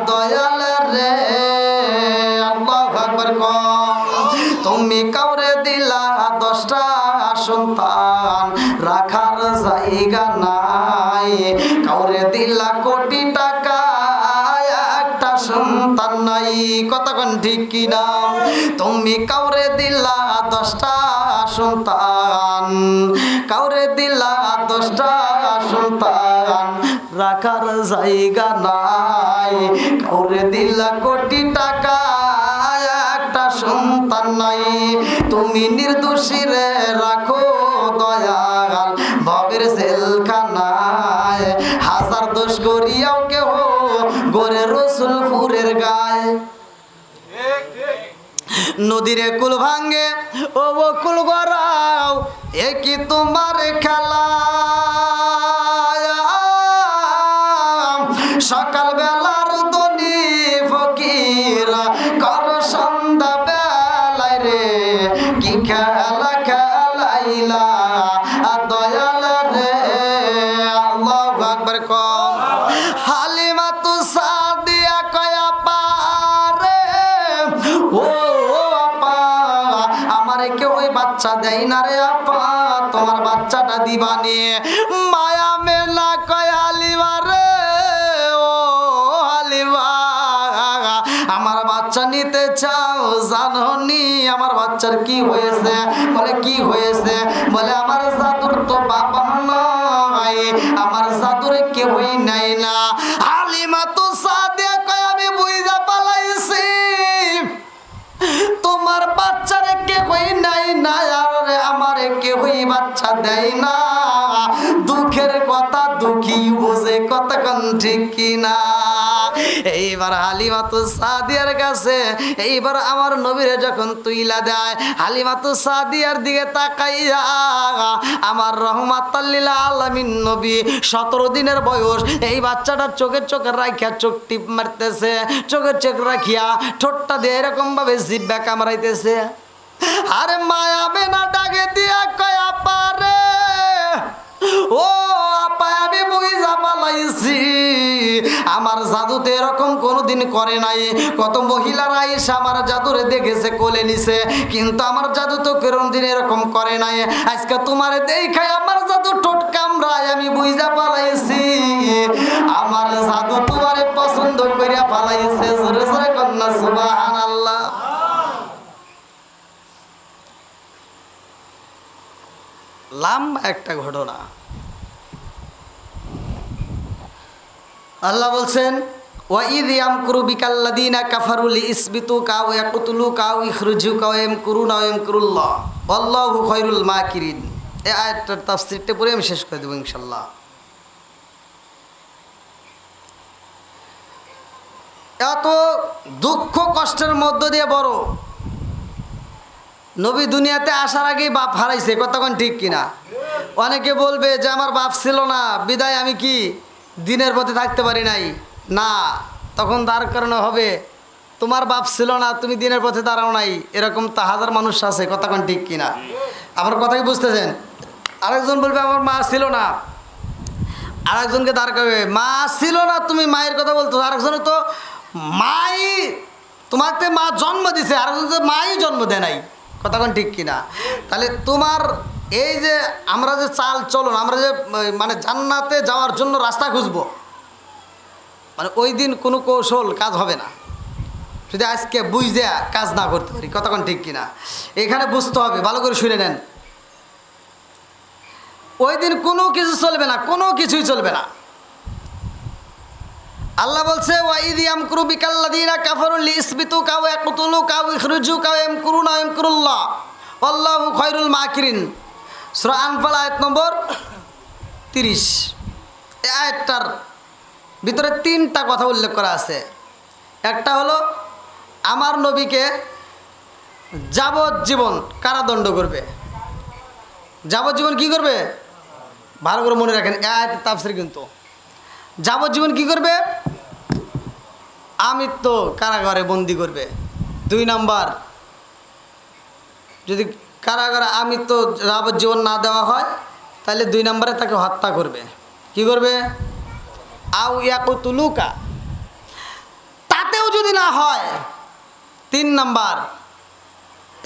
দয়াল রে, তুমি কাউরে দিলা 10টা সন্তান, রাখার জায়গা নাই, কাউরে দিলা কোটি টাকা, একটা সন্তান নাই, কতক্ষণ ঠিক কিনা? তুমি কাউরে দিলা 10টা সন্তান, কাউরে দিলা 10টা সন্তান, রাখার জায়গা নাই। কাউরে দিলা কোটি টাকা, একটা সন্তান নাই। তুমি নির্দোষী রে রাখো দয়াল ভবের জেলখানায়, হাজার দোষ করিয়াও কেহ গোরে রসুলপুরের গায়ে। নদীরে কুল ভাঙ্গে ও বকুল গড়াও, এ কি তোমার খেলা? সকাল বেলার দনি ফকির কর সন্ধ্যা বেলায় রে, কি খেলা খেলাইলা দয়াল রে। আল্লাহু আকবার কম। হালিমা তু সাদিয়া কয়া পারে, ও আপা আমারে কেউ ওই বাচ্চা দেয় না রে আপা, তোমার বাচ্চাটা দিবানি। মায়া মেলা কয় হালিমা রে, ও হালিমা আমার বাচ্চা নিতে চাও? জাননি আমার বাচ্চার কি হয়েছে? বলে কি হয়েছে? বলে আমার জাদুর তো বাবা নাই, আমার জাদুর কেউই নাই না। হালিমা তো সাদিয়া কয় আমি বুইজা পালাইছি, তোমার বাচ্চারে কেউই নাই না, আর আমারে কেউই বাচ্চা দেয় না। দুঃখের কথা দুঃখী বোঝে, কতক্ষণ ঠিক কিনা? এইবার হালিমা তো সাদিয়ার কাছে এইবার আমার নবীরে যখন তুইলা দেয়, হালিমা তো সাদিয়ার দিকে তাকাইয়া আমার রহমাতাল লিল আলামিন নবী 17 দিনের বয়স, এই বাচ্চাটার চোখের চোখে রাখিয়া চোখ টিপ মারতেছে, চোখের চোখ রাখিয়া ঠোঁটটা দিয়ে এরকম ভাবে জিব্বা কামড়াইতেছে। আরে মায়া বেনা ডাকে দিয়া কয়া পারে, ও আপা আমি বুঝা পালাইছি, আমার জাদুতে এরকম কোনোদিন করে নাই। কত মহিলারা এসে আমার জাদুরে দেখেছে, কোলে নিছে, কিন্তু আমার জাদু তো কোনোদিন এরকম করে নাই। আজকে তোমার দেখাই আমার জাদু ঠোঁট কামড়ায়, আমি বুঝা পালাইছি আমার জাদু তোমারে পছন্দ করিয়া পালাইছে। জোরে জোরে কন্যা সুবহানাল্লাহ। লম্বা একটা ঘটনা। আল্লাহ বলছেন ওয়াইদ ইয়ামকুরু বিকাল্লাযীনা কাফারু লিইসবিতুকা ওয়া ইয়াকতুলুকা ওয়া ইখরুজুকা ওয়া ইয়ামকুরুনা ওয়া ইয়ামকুরুল্লাহ ওয়াল্লাহু খায়রুল মাকিরিন। এই আয়াতটার তাফসীরটা পড়ে আমি শেষ করে দেব ইনশাআল্লাহ। এত দুঃখ কষ্টের মধ্য দিয়ে বড় নবী দুনিয়াতে আসার আগেই বাপ হারাইছে, কতক্ষণ ঠিক কিনা? অনেকে বলবে যে আমার বাপ ছিল না বিদায় আমি কি দিনের পথে থাকতে পারি নাই। না, তখন তার কারণে হবে তোমার বাপ ছিল না তুমি দিনের পথে দাঁড়াও নাই, এরকম তা হাজার মানুষ আছে, কতক্ষণ ঠিক কিনা? আমার কথা কি বুঝতেছেন? আরেকজন বলবে আমার মা ছিল না, আরেকজনকে দাঁড় করবে মা ছিল না, তুমি মায়ের কথা বলতো, আরেকজন তো মাই তোমাকে মা জন্ম দিছে, আরেকজন তো মাই জন্ম দেয় নাই, কতক্ষণ ঠিক কিনা? তাহলে তোমার এই যে আমরা যে চাল চলন, আমরা যে মানে জান্নাতে যাওয়ার জন্য রাস্তা খুঁজবো, মানে ওই দিন কোনো কৌশল কাজ হবে না যদি আজকে বুঝতে কাজ না করতে পারি, কতক্ষণ ঠিক কিনা? এখানে বুঝতে হবে, ভালো করে শুনে নেন। ওই দিন কোনো কিছু চলবে না, কোনো কিছুই চলবে না। আল্লাহ বলছে ওয়াইদ ইয়ামকুরু বিকাল্লাযীনা কাফারু লিইসবিতুকা ওয়া ইয়াকতুলুকা ওয়া ইখরুজুকা ওয়া ইয়ামকুরুনা ওয়া ইয়ামকুরুল্লাহ আল্লাহু খায়রুল মাকিরিন। সূরা আনফাল আয়াত নম্বর 30। এই আয়াতটার ভিতরে 3টা কথা উল্লেখ করা আছে। একটা হলো আমার নবীকে যাবজ্জীবন কারাদণ্ড করবে। যাবজ্জীবন কি করবে? ভালো করে মনে রাখেন, এই আয়াতের তাফসীর কিন্তু যাবজ্জীবন কি করবে? আমৃত্য কারাগারে বন্দি করবে। 2 নাম্বার, যদি কারাগারে আমৃত্য যাবজ্জীবন না দেওয়া হয় তাহলে 2 নম্বরে তাকে হত্যা করবে। কি করবে? আউ ইয়াকতুলুকা, তাতেও যদি না হয় 3 নাম্বার,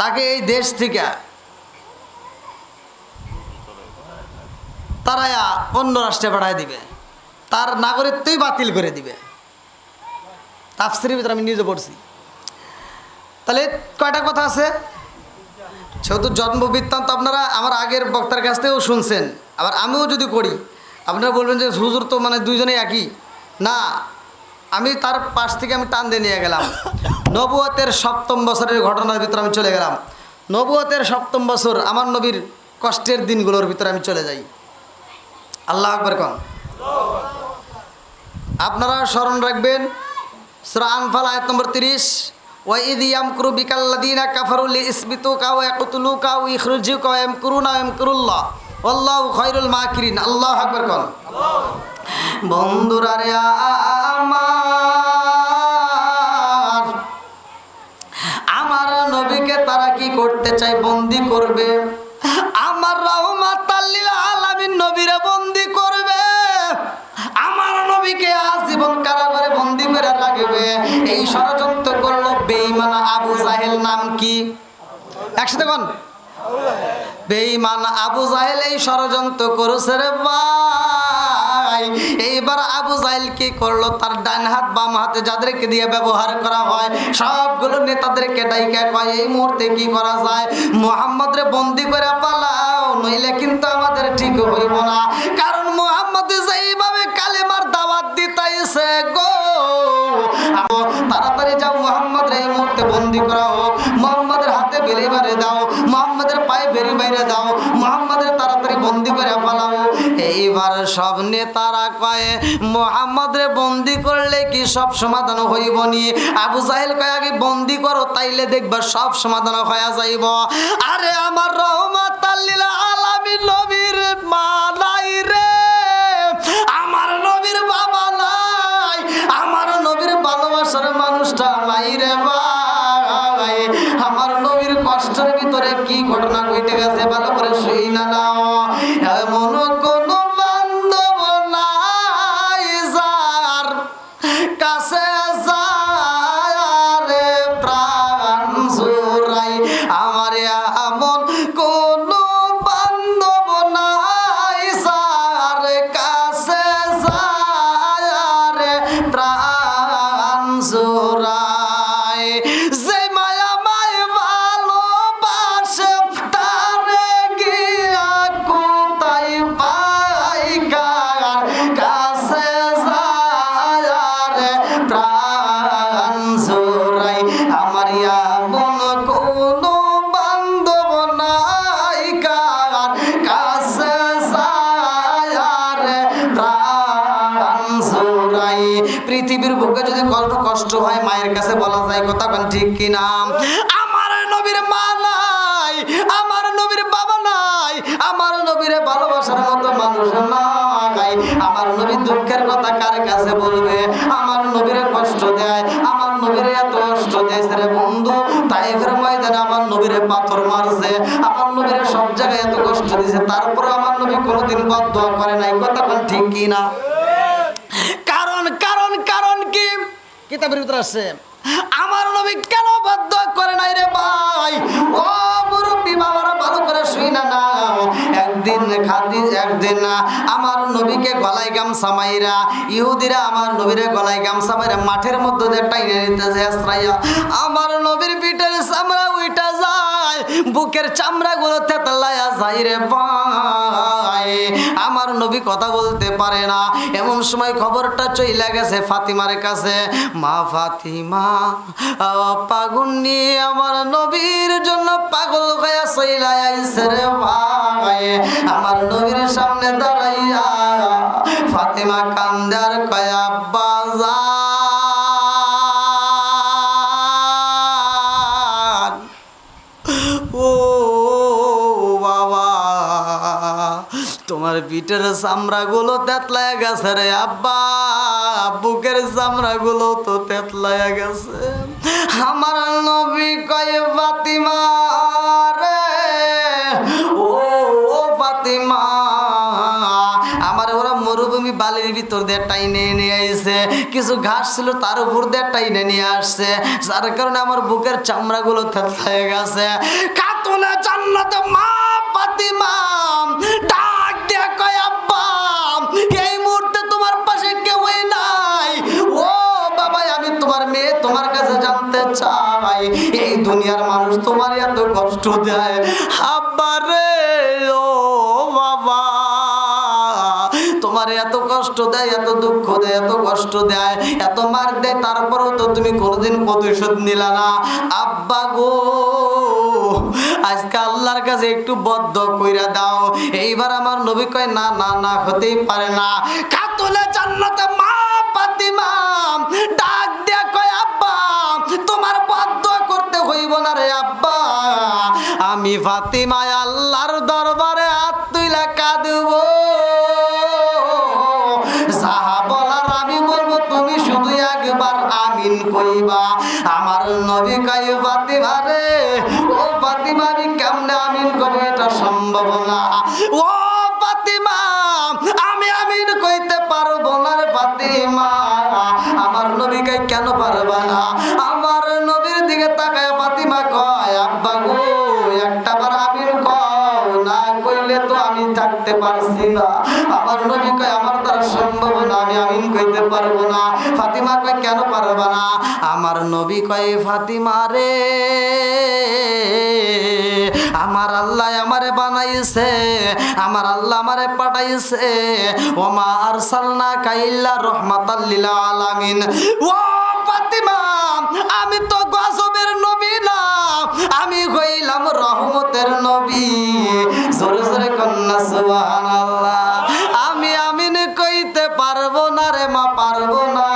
তাকে এই দেশ থেকে তারায়া অন্য রাষ্ট্রে পাঠায় দিবে, তার নাগরিকত্বই বাতিল করে দিবে। তাফসিরের ভিতরে আমি নিজে পড়ছি। তাহলে কয়টা কথা আছে? যেহেতু জন্ম বৃত্তান্ত আপনারা আমার আগের বক্তার কাছ থেকেও শুনছেন, আবার আমিও যদি করি আপনারা বলবেন যে হুজুর তো মানে দুইজনেই একই। না, আমি তার পাশ থেকে আমি টান দিয়ে নিয়ে গেলাম। নবুয়তের 7ম বছরের ঘটনার ভিতরে আমি চলে গেলাম। নবুয়তের 7ম বছর আমার নবীর কষ্টের দিনগুলোর ভিতরে আমি চলে যাই। আল্লাহু আকবার কোন। আপনারা স্মরণ রাখবেন সূরা আনফাল আয়াত নম্বর 30, ওয়া ইয ইয়ামকুরু বিকাল্লাযীনা কাফারু লিইসবিতুকা ওয়া ইয়াকতুলুকা ওয়া ইখরিজুকা ওয়া ইয়ামকুরুনা ওয়া ইয়ামকুরুল্লাহ ওয়াল্লাহু খায়রুল মাকিরিন। আল্লাহু আকবার কোন। বন্ধুরা রে আমার নবীকে তারা কি করতে চায়? বন্দী করবে। আমার রাহমাতাল লিল আলামিন নবীরে বন্দী করবে। আমার নবীকে আজীবন কারাগারে বন্দী করে রাখবে। এই ষড়যন্ত্র করলো বেঈমান আবু জাহেল। নাম কি? একসাথে কোন? বেঈমান আবু জাহেল এই ষড়যন্ত্র করেছে রে ভাই। এইবার আবু জাহেল কি করলো? তার ডান হাত বাম হাতে যাদেরকে দিয়ে ব্যবহার করা হয় সবগুলো নেতাদেরকে ডাইকা কয় এই মুহূর্তে কি করা যায়? মুহাম্মদ রে বন্দী করে পালাও, নইলে কিন্তু আমাদের ঠিক হইব না। কারণ মুহাম্মদ যেইভাবে কালেমার দাওয়াত দিতেছে গো, তাড়াতাড়ি যাও মুহাম্মদ রে এই মুহূর্তে বন্দী করা হোক। মুহাম্মাদের হাতে বেরি মারে দাও, মুহাম্মাদের পায়ে বেরি বাইরে দাও, মুহাম্মাদের তাড়াতাড়ি বন্দী করে পালাও। এইবার সব নেতারা কয় মুহাম্মদ রে বন্দী করলে কি সব সমাধান হইব নি? আবু জাহেল কয় আগে বন্দী করো, তাইলে দেখবা সব সমাধান হয়ে যাইব। আরে আমার রাহমাতাল লিল আলামিন নবীর মা নাই রে, আমার নবীর বাবা নাই, আমার নবীর ভালোবাসার মানুষটা নাই রে ভাই। আমার নবীর কষ্টের ভিতরে কি ঘটনা ঘটে গেছে ভালো করে শুই না নাও। এমন কোন বান্ধব নাই যার কাছে যায় রে প্রাণ জুড়াই। আমার এমন কোন বান্ধব নাই যার কাছে যায় রে প্রাণ জুড়াই। যে মায়া মায় ভালোবাসে তারে গিয়া কোথায় পাই, কার কাছে যায় রে প্রাণ জুড়াই। আমার এমন কোন বান্ধব নাই কার কাছে যায় রে প্রাণ জুড়াই। পৃথিবীর বুকে যদি কোনো কষ্ট হয় মায়ের কাছে বলা যায়, কথা কোন ঠিক কিনা? আমার নবীর মা নাই, আমার নবীর বাবা নাই, আমার নবীরে ভালোবাসার মতো মানুষ নাই। আমার নবীর দুঃখের কথা কার কাছে বলবে? আমার নবীরে কষ্ট দেয়, আমার নবীরে এত কষ্ট দিয়েছে রে বন্ধু। তাইফের ময়দানে আমার নবীরে পাথর মারছে, আমার নবীরে সব জায়গায় এত কষ্ট দিয়েছে, তারপরে আমার নবী কোনোদিন বদদোয়া করে নাই, কথা কোন ঠিক কিনা? কারণ কারণ কারণ কি? কিতাবের ভিতরে আছে আমার নবী কেন বদদোয়া করে নাই রে ভাই? ও মুরব্বি বাবারা ভালো করে শুই না না। একদিন আমার নবীকে গলায় গামছা মাইরা ইহুদিরা আমার নবীরে গলায় গামছা মাইরা মাঠের মধ্যে দিয়ে টাইনে নিতেছে আশ্রাইয়া। আমার নবীর পিঠের চামড়া উইটা যায়, বুকের চামড়াগুলো তেতলায়া যায় রে ভাই। আমার নবী কথা বলতে পারে না। এমন সময় খবরটা চইলা গেছে ফাতিমার কাছে। মা ফাতিমা পাগল নিয়ে আমার নবীর জন্য পাগল হয়ে চইলা আইছে রে ভাই। আমার নবীর সামনে দাঁড়াইয়া ফাতিমা কান্দার কয় আব্বা জান, ও বাবা তোমার পিঠের চামড়াগুলো তেতলায় গেছে রে আব্বা, বুকের চামড়াগুলো তো তেতলায় গেছে। আমার নবী কয় ফাতিমা রে, ও ফাতিমা আমার ওরা মরুভূমি বালির ভিতর দিয়ে টাইনে নিয়ে আইছে, কিছু ঘাস ছিল তার উপর দিয়ে টাইনে নিয়ে আসছে, যার কারণে আমার বুকের চামড়াগুলো থেতলায় গেছে। খাতুনে জান্নাতে মা ফাতিমা ডাক দিয়ে কয় আব্বা এই মুহূর্তে তোমার পাশে কেউই নাই, ও বাবা আমি তোমার ভাই এই দুনিয়ার মানুষ তোমার এত কষ্ট দেয়। আব্বা রে ও বাবা, তোমার এত কষ্ট দেয়, এত দুঃখ দেয়, এত কষ্ট দেয়, এত মার দেয়, তারপরেও তো তুমি কোনোদিন প্রতিশোধ নিলা না। আব্বা গো, আজকে আল্লাহর কাছে একটু বদ্ধ কইরা দাও। এইবার আমার নবী কয় না না না, হতেই পারে না। খাতুনে জান্নাতে মা ফাতিমা ডাক দিয়া কয় আব্বা তোমার বদ্ধ করতে হইব না রে আব্বা, আমি ফাতিমা আল্লাহর দরবারে হাত তুইলা কাঁদব, যাহা বলার আমি বলবো, তুমি শুধু একবার আমিন কইবা। আমার নবী কয় ফাতিমা রে ও ফাতিমা, আমি কেমনে আমিন কইব, এটা সম্ভব না। ও ফাতিমা, আমি আমিন কইতে পারবো না রে ফাতিমা। আমার নবী কয় কেন পারবা না? আমার নবীর দিকে তাকায় ফাতিমা কয় আব্বা গো, একটা বার আমিন কও না, কইলে তো আমি থাকতে পারছি না। আমার নবী কয় আমার দ্বারা সম্ভব না, আমি আমিন কইতে পারবো না। ফাতিমা কয় কেন পারবা না? আমার নবী কয় ফাতিমা রে, আমার আল্লাহ আমারে বানাইছে, আমার আল্লাহ আমারে পাঠাইছে, ওমা আরসালনাকা ইল্লা রাহমাতাল লিল আলামিন। ও ফাতিমা, আমি তো গজবের নবী না, আমি হইলাম রহমতের নবী। জোরে জোরে কন্যা সুবহানাল্লাহ। আমি আমিন কইতে পারবো না রে মা, পারবো না,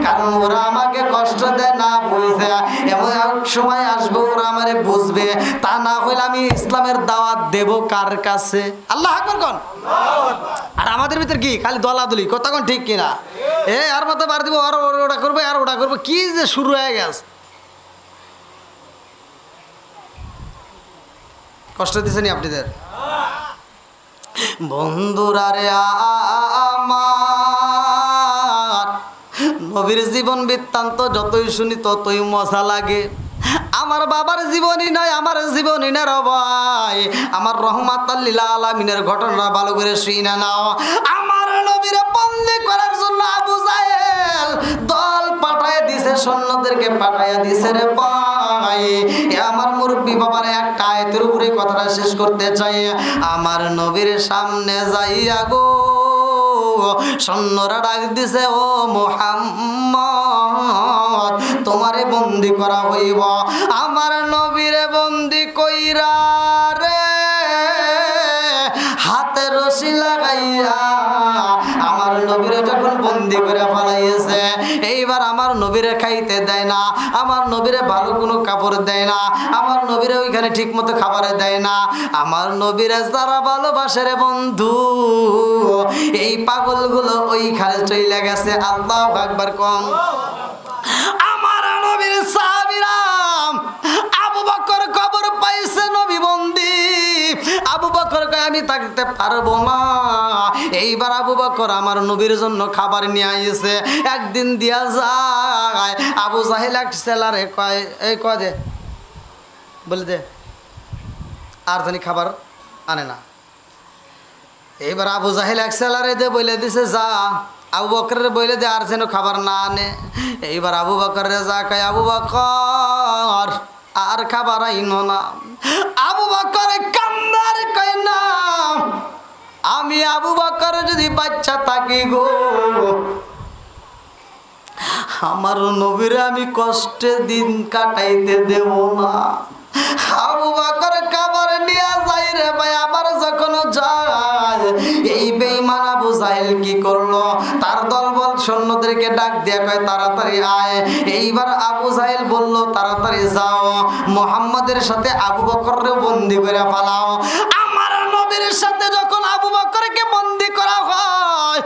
কারণ ওরা আমাকে কষ্ট দেয় না বুঝে। এমন এক সময় আসবে ওরা আমারে বুঝবে, তা না হইলে আমি ইসলামের দাওয়াত দেব কার কাছে? আল্লাহু আকবার কোন। আর আমাদের ভিতর কি খালি দলাদলি, কথা কোন ঠিক কিনা? আর মতো বার দিব, আর ওটা করবো, আর ওটা করবো, কি যে শুরু হয়ে গেছে। কষ্ট দিচ্ছেনি আপনাদের বন্ধুরা রে? আমার নবীর জীবন বৃত্তান্ত যতই শুনি ততই মজা লাগে। আমার বাবার জীবনী নয়, আমার জীবনী না রে ভাই, আমার রহমাতাল লিল আলামিনের ঘটনা ভালো করে শুনে নাও। আমার নবীর বন্দী করার জন্য আবু জাহেল দল পাঠায় দিছে, সৈন্যদেরকে পাঠাইয়া দিছে রে ভাই। আমার মুরব্বী বাবার একটা আয়াতের উপরে কথাটা শেষ করতে চাই। আমার নবীর সামনে যাইয়া গো সৈন্যরা ডাক দিছে, ও মুহাম্মদ তোমারে বন্দী করা হইব। আমার নবীরে বন্দী কইরা রে হাতে রশি লাগাইয়া আমার নবীরে যখন বন্দী করে ফেলাইছে, এইবার আমার নবীরে খাইতে দেয় না, আমার নবীরে ভালো কোনো কাপড় দেয় না, আমার নবীরে ওইখানে ঠিক মতো খাবারে দেয় না। আমার নবীরে যারা ভালোবাসে রে বন্ধু, এই পাগলগুলো ওইখানে চলে গেছে। আল্লাহু আকবার কোন। আমার নবীর সাহাবীরা আবু বকর কবর পাইছে, নবী বন্দী। আবু বকর কয় আমি থাকতে পারবো না। এইবার আবু বকর আমার নবীর জন্য খাবার নিয়ে আইছে। একদিন দিয়া যায়, আবু জাহেল এক সেলারে কয় এই কয় দে, বলে দে, আর জানি খাবার আনে না। এইবার আবু জাহেল এক সেলারে দে বলে দিছে, যা আবু বকরের বলে দে আর যেন খাবার না আনে। এইবার আবু বকরে যা কয়, আবু বকর আর খাবার আইনো না। আবু বকর কান্দার কয় না, আমি আবু বকর যদি বাচ্চা থাকি গো, আমার নবীরে আমি কষ্টে দিন কাটাইতে দেব না। আবু বকর খাবার নিয়ে যাই রে ভাই, আবার যখন যায় এই বেঈমান আবু জাহেল কি করলো, তার দলবল সৈন্যদেরকে ডাক দিয়ে কয় তাড়াতাড়ি আয়। এইবার আবু জাহেল বলল তাড়াতাড়ি যাও, মুহাম্মাদের সাথে আবু বকরকে বন্দী করে ফেলাও। আমার নবীর সাথে যখন আবু বকরকে বন্দী করা হয়,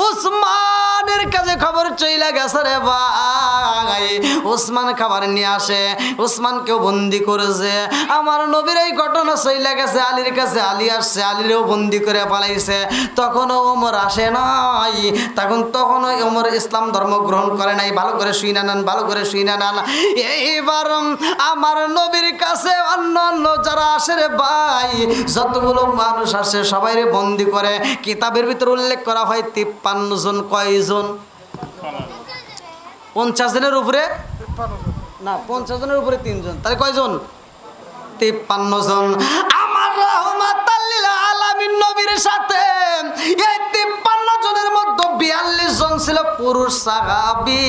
উসমানের কাছে খবর চইলা গেছে রে ভাই। উসমান খাবার নিয়ে আসে, উসমানকেও বন্দি করেছে। আমার নবীর এই ঘটনা চইলা গেছে আলীর কাছে, আলী আসছে, আলীরও বন্দি করে পালাইছে। তখনও ওমর আসে নাই, তখনও ওমর ইসলাম ধর্ম গ্রহণ করে নাই। ভালো করে শুইনা নেন, ভালো করে শুইনা নেন। এইবার আমার নবীর কাছে অন্য অন্য যারা আসে রে ভাই, যতগুলো মানুষ আসে সবাই বন্দি করে। কিতাবের ভিতরে উল্লেখ করা হয় 53 জন। কয়জন? 50 জনের উপরে না 50 জনের উপরে 3 জন, তাহলে কয়জন? 53 জন। আমার রাহমাতাল লিল আলামিন নবীর সাথে এই 53 জনের মধ্যে 42 জন ছিল পুরুষ সাহাবী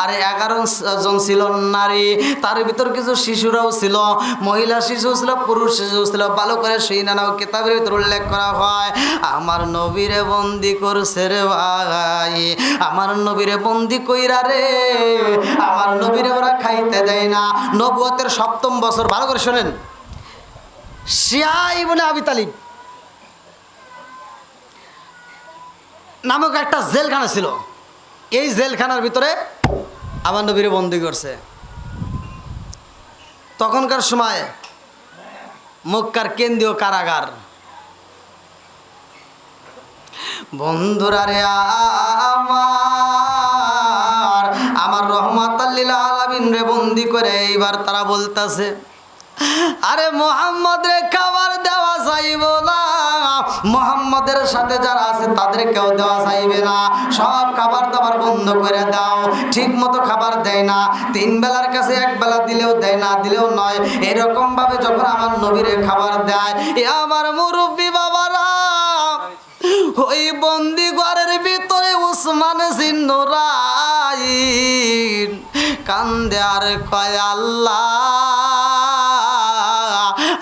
আর 11 জন ছিল নারী। তার ভিতর কিছু শিশুরাও ছিল, মহিলা শিশু ছিল, পুরুষ শিশু ছিল। ভালো করে শুইনা নাও, কিতাবের ভিতর উল্লেখ করা হয় আমার নবীরে বন্দি করছে রে ভাই, আমার নবীরে বন্দি কইরা রে আমার নবীরে ওরা খাইতে দেয় না। নবুয়তের 7ম বছর, ভালো করে শোনেন, শিয়া ইবনে আবি তালিব নামক একটা জেলখানা ছিল। এই জেলখানার ভিতরে আমার নবীরে বন্দি করছে। তখনকার সময় মক্কার কেন্দ্রীয় কারাগার। বন্ধুরা রে আমার রহমাতাল লিল আলামিন রে বন্দি করে এইবার তারা বলতাছে আরে মোহাম্মদ রে খাবার দেওয়া যাইব না, মোহাম্মদের সাথে যারা আছে তাদেরকেও দেওয়া যাইবে না, সব খাবার দাবার বন্ধ করে দাও। ঠিক মতো খাবার দেয় না, 3 বেলার কাছে 1 বেলা দিলেও দেয় না, দিলেও নয়। এরকম ভাবে যখন আমার নবীরে খাবার দেয়, এ আমার মুরব্বী বাবারা, ওই বন্দি ঘরের ভিতরে উসমান জিন্নুরাইন কান্দে আর কয় আল্লাহ,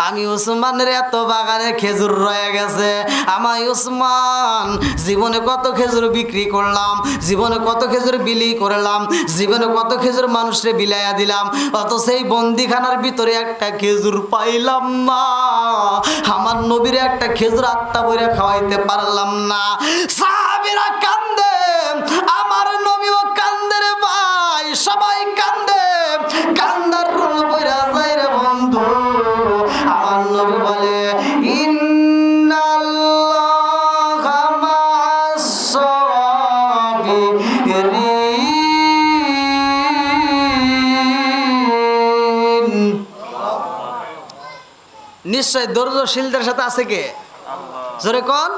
আমি উসমানের এত বাগানে খেজুর রয়ে গেছে, আমার উসমান জীবনে কত খেজুর বিক্রি করলাম, জীবনে কত খেজুর বিলি করলাম, জীবনে কত খেজুর মানুষরে বিলাইয়া দিলাম, অত সেই বন্দিখানার ভিতরে একটা খেজুর পাইলাম না, আমার নবীরে একটা খেজুর আত্মা বইরা খাওয়াইতে পারলাম না। সাহাবীরা কান্দে, আমার নবীও কান্দে রে ভাই, সবাই কান্দে, কান্দার রোল বইরা যায় রে বন্ধু। আমার নবী বলে ইন্নাল্লাহা মা'আস-সাবিরিন, নিশ্চয় ধৈর্যশীলদের সাথে আছে কে? জোরে কোন?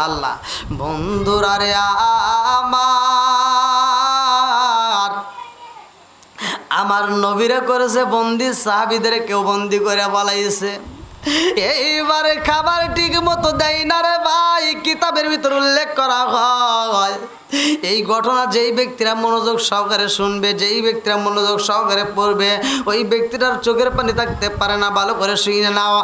আল্লাহ। বন্ধুরা রে আমার নবীরা করেছে বন্দি, সাহাবীদের কেউ বন্দি করে বলাইছে। এইবারে খাবার ঠিক মতো দেয় না রে ভাই। কিতাবের ভিতর উল্লেখ করা হয় এই ঘটনা যেই ব্যক্তিরা মনোযোগ সহকারে শুনবে, যেই ব্যক্তিরা মনোযোগ সহকারে পড়বে, ওই ব্যক্তিটার চোখের পানি থাকতে পারে না। ভালো করে শুনে নাও,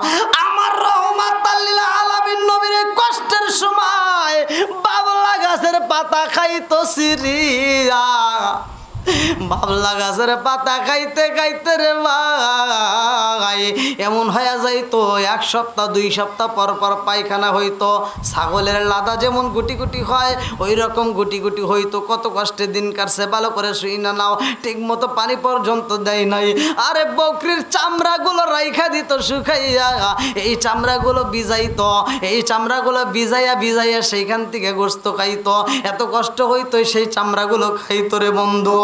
আমার রহমাতাল লিল আলামিন নবীর কষ্টের সময় বাবলা গাছের পাতা খাইতো সিরিয়া, বাবলা গাছের পাতা খাইতে খাইতে রে ভাই এমন হয়ে যাইতো 1 সপ্তাহ 2 সপ্তাহ পর পর পায়খানা হইতো। ছাগলের লাদা যেমন গুটি গুটি হয় ওই রকম গুটি গুটি হইতো। কত কষ্টে দিন কাটছে, ভালো করে শুই না নাও। ঠিক মতো পানি পর্যন্ত দেয় নাই। আরে বকরির চামড়াগুলো রাইখা দিত শুকাইয়া, এই চামড়াগুলো ভিজাইতো, এই চামড়াগুলো ভিজাইয়া ভিজাইয়া সেইখান থেকে গোস্ত খাইতো। এত কষ্ট হইতো সেই চামড়াগুলো খাইতো রে বন্ধু।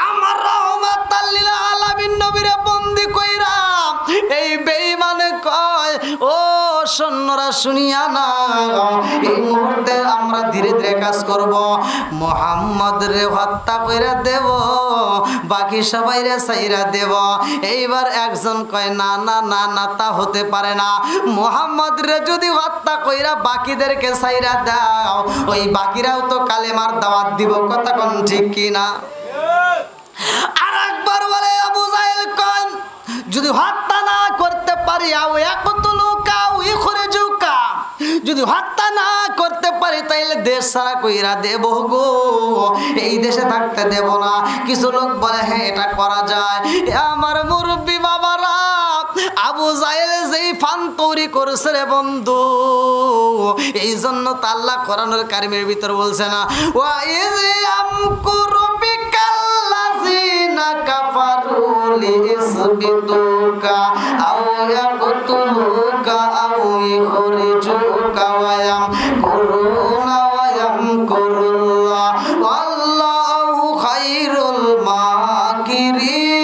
আমার রহমাতাল লিল আলামিন নবীরে বন্দি কইরা এই বেঈমানে কয়, ও সৈন্যরা শুনিয়া না, এই মুহূর্তে আমরা ধীরে ধীরে কাজ করব, মুহাম্মদ রে হত্যা কইরা দেব, বাকি সবাইরে ছাইরা দেব। এইবার একজন কয়, না না না না, তা হতে পারে না। মুহাম্মদ রে যদি হত্যা কইরা বাকিদেরকে ছাইরা দাও, ওই বাকিরাও তো কালেমার দাওয়াত দিব। কথা কোন ঠিক কি না? আর একবার বলে আবু জাহেল কোন, যদি হত্যা না করতে পারি, আও ইয়াকতুলুকা আও ইখরিজুকা, যদি হত্যা না করতে পারি তাইলে দেশ ছাড়া কইরা দেব গো, এই দেশে থাকতে দেব না। কিছু লোক বলে হ্যাঁ এটা করা যায়। আমার মুরব্বী বাবারা, আবু জাহেল যেই ফান তৈরি করেছে রে বন্ধু, এই জন্য তো আল্লাহ কোরআনুল কারীমের ভিতর বলছে না, ওয়া ইয ইয়ামকুরু বিকাল্লাযিনা কাফারু লিইসবিতুকা আও ইয়াকতুলুকা আও ইখরিজুকা ওয়া ইয়ামকুরুনা ওয়া ইয়ামকুরুল্লাহ ওয়াল্লাহু খায়রুল মাকিরিন।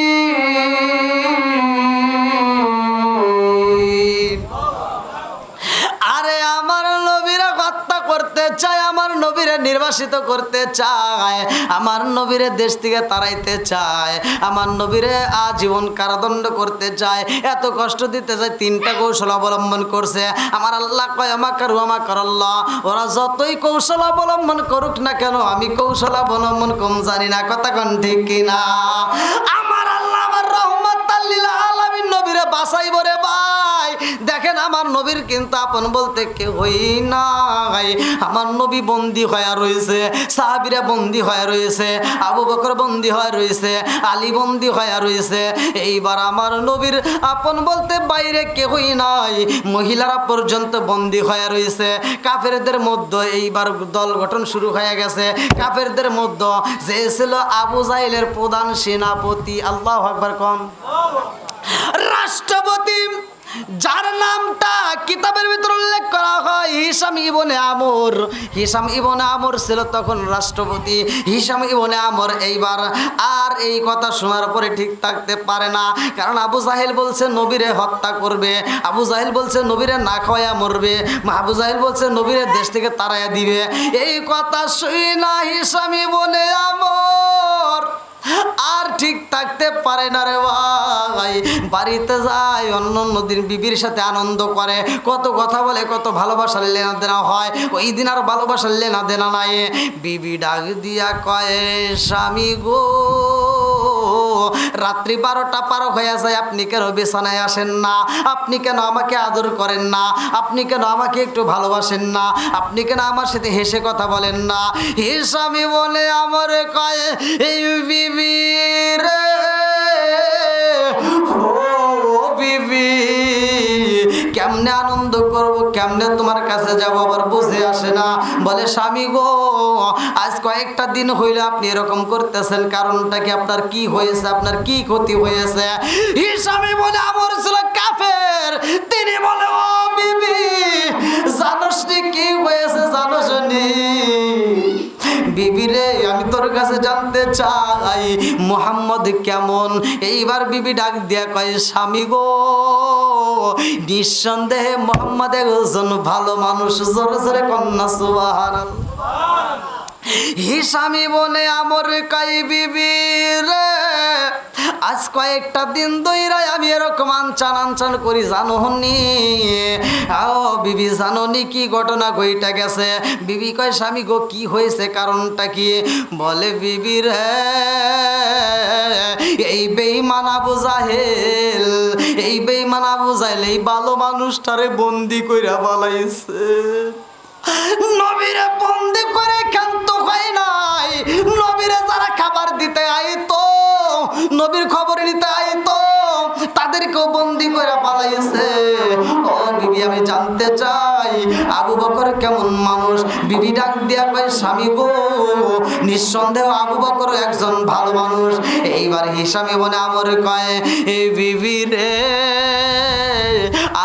আরে আমার নবীরা হত্যা করতে চায়, আমার নবীরা নির্বাসিত করতে চায়, আমার নবীরে দেশ থেকে তাড়াইতে চায়, আমার নবীরে আজীবন কারাদণ্ড করতে চায়, এত কষ্ট দিতে চায়, তিনটা কৌশল অবলম্বন করছে। আমার আল্লাহ কয় আমাকারু আমাকারাল্লাহ, ওরা যতই কৌশল অবলম্বন করুক না কেন আমি কৌশল অবলম্বন কম জানি না। কথা কোন ঠিক কিনা? আমার আল্লাহ আমার রহমাতাল লিল আলামিন নবীরে বাঁচাইব রে ভাই। দেখেন আমার নবীর কিন্তু আপন বলতে কেউ হই নাই। আমার নবী বন্দী হয়ে রয়েছে, সাহাবীরা বন্দী হয়ে রয়েছে, আবু বকর বন্দী হয়ে রয়েছে, আলী বন্দী হয়ে রয়েছে। এইবার আমার নবীর আপন বলতে বাইরে কেউই নাই, মহিলারা পর্যন্ত বন্দী হয়ে রয়েছে। কাফেরদের মধ্যে এইবার দল গঠন শুরু হয়ে গেছে। কাফেরদের মধ্যে যে ছিল আবু জাহেলের প্রধান সেনাপতি, আল্লাহু আকবার কোন, রাষ্ট্রপতি, যার নামটা কিতাবের ভিতর উল্লেখ করা হয় হিশাম ইবনে আমর। হিশাম ইবনে আমর ছিল তখন রাষ্ট্রপতি। হিশাম ইবনে আমর এইবার আর এই কথা শোনার পরে ঠিক থাকতে পারে না, কারণ আবু জাহেল বলছে নবীরে হত্যা করবে, আবু জাহেল বলছে নবীরে না খাওয়াইয়া মরবে, আবু জাহেল বলছে নবীরে দেশ থেকে তাড়াইয়া দিবে। এই কথা শুই না হিশাম ইবনে আমর আর ঠিক থাকতে পারে না রে ভাই। বাড়িতে যায়, অন্য দিন বিবির সাথে আনন্দ করে, কত কথা বলে, কত ভালোবাসার লেনা দেনা হয়। ওই দিন আর ভালোবাসার লেনা দেনা নাই। বিবি ডাক দিয়া কয় স্বামী গো, রাত্রি 12টা পার হয়ে যায়, আপনি কেন বিছানায় আসেন না? আপনি কেন আমাকে আদর করেন না? আপনি কেন আমাকে একটু ভালোবাসেন না? আপনি কেন আমার সাথে হেসে কথা বলেন না? হে স্বামী বলে আমার কয় এই বিবি রে, ও বিবি, কেমনে আনন্দ করব, কেমনে তোমার কাছে যাব, আবার বুঝে আসে না। বলে স্বামী গো, আজ কয়েকটা দিন হইলে আপনি এরকম করতেছেন, কারণটা কি? আপনার কি হয়েছে? আপনার কি ক্ষতি হয়েছে? স্বামী বলে আমার ছিল কাফের। তিনি বলে ও বিবি, জানোস নি কি হয়েছে? জানোস নি বিবি রে, আমি তোর কাছে জানতে চাই মুহাম্মদ কেমন। এইবার বিবি ডাক দিয়া কয় স্বামী গো, নিঃসন্দেহে মুহাম্মদ একজন ভালো মানুষ। জোরে জোরে কন্যা সুবহানাল্লাহ। হিসামি বনে আমর কয় বিবি রে, আজ কয়েকটা দিন ধরে আমি এরকম আনচান করি, জানো নি? ও বিবি জানো নি কি ঘটনা ঘইটা গেছে? বিবি কয় স্বামী গো কি হয়েছে, কারণটা কি? বলে বিবি রে, এই বেঈমান আবু জাহেল, এই বেঈমান আবু জাহেল এই ভালো মানুষটারে বন্দি কইরা পালাইছে। নবীরে বন্দি করে ক্ষান্ত হয় নাই, নবীরে যারা খাবার দিতে আইতো, নবীর খবর নিতে আইতো, তাদেরকেও বন্দি করে পালাইছে। ও বিবি আমি জানতে চাই আবু বকর কেমন মানুষ? বিবি ডাক দিয়া কয় স্বামী গো, নিঃসন্দেহ আবু বকর একজন ভালো মানুষ। এইবার হিসামে মনে আমর কয় এই বিবি রে,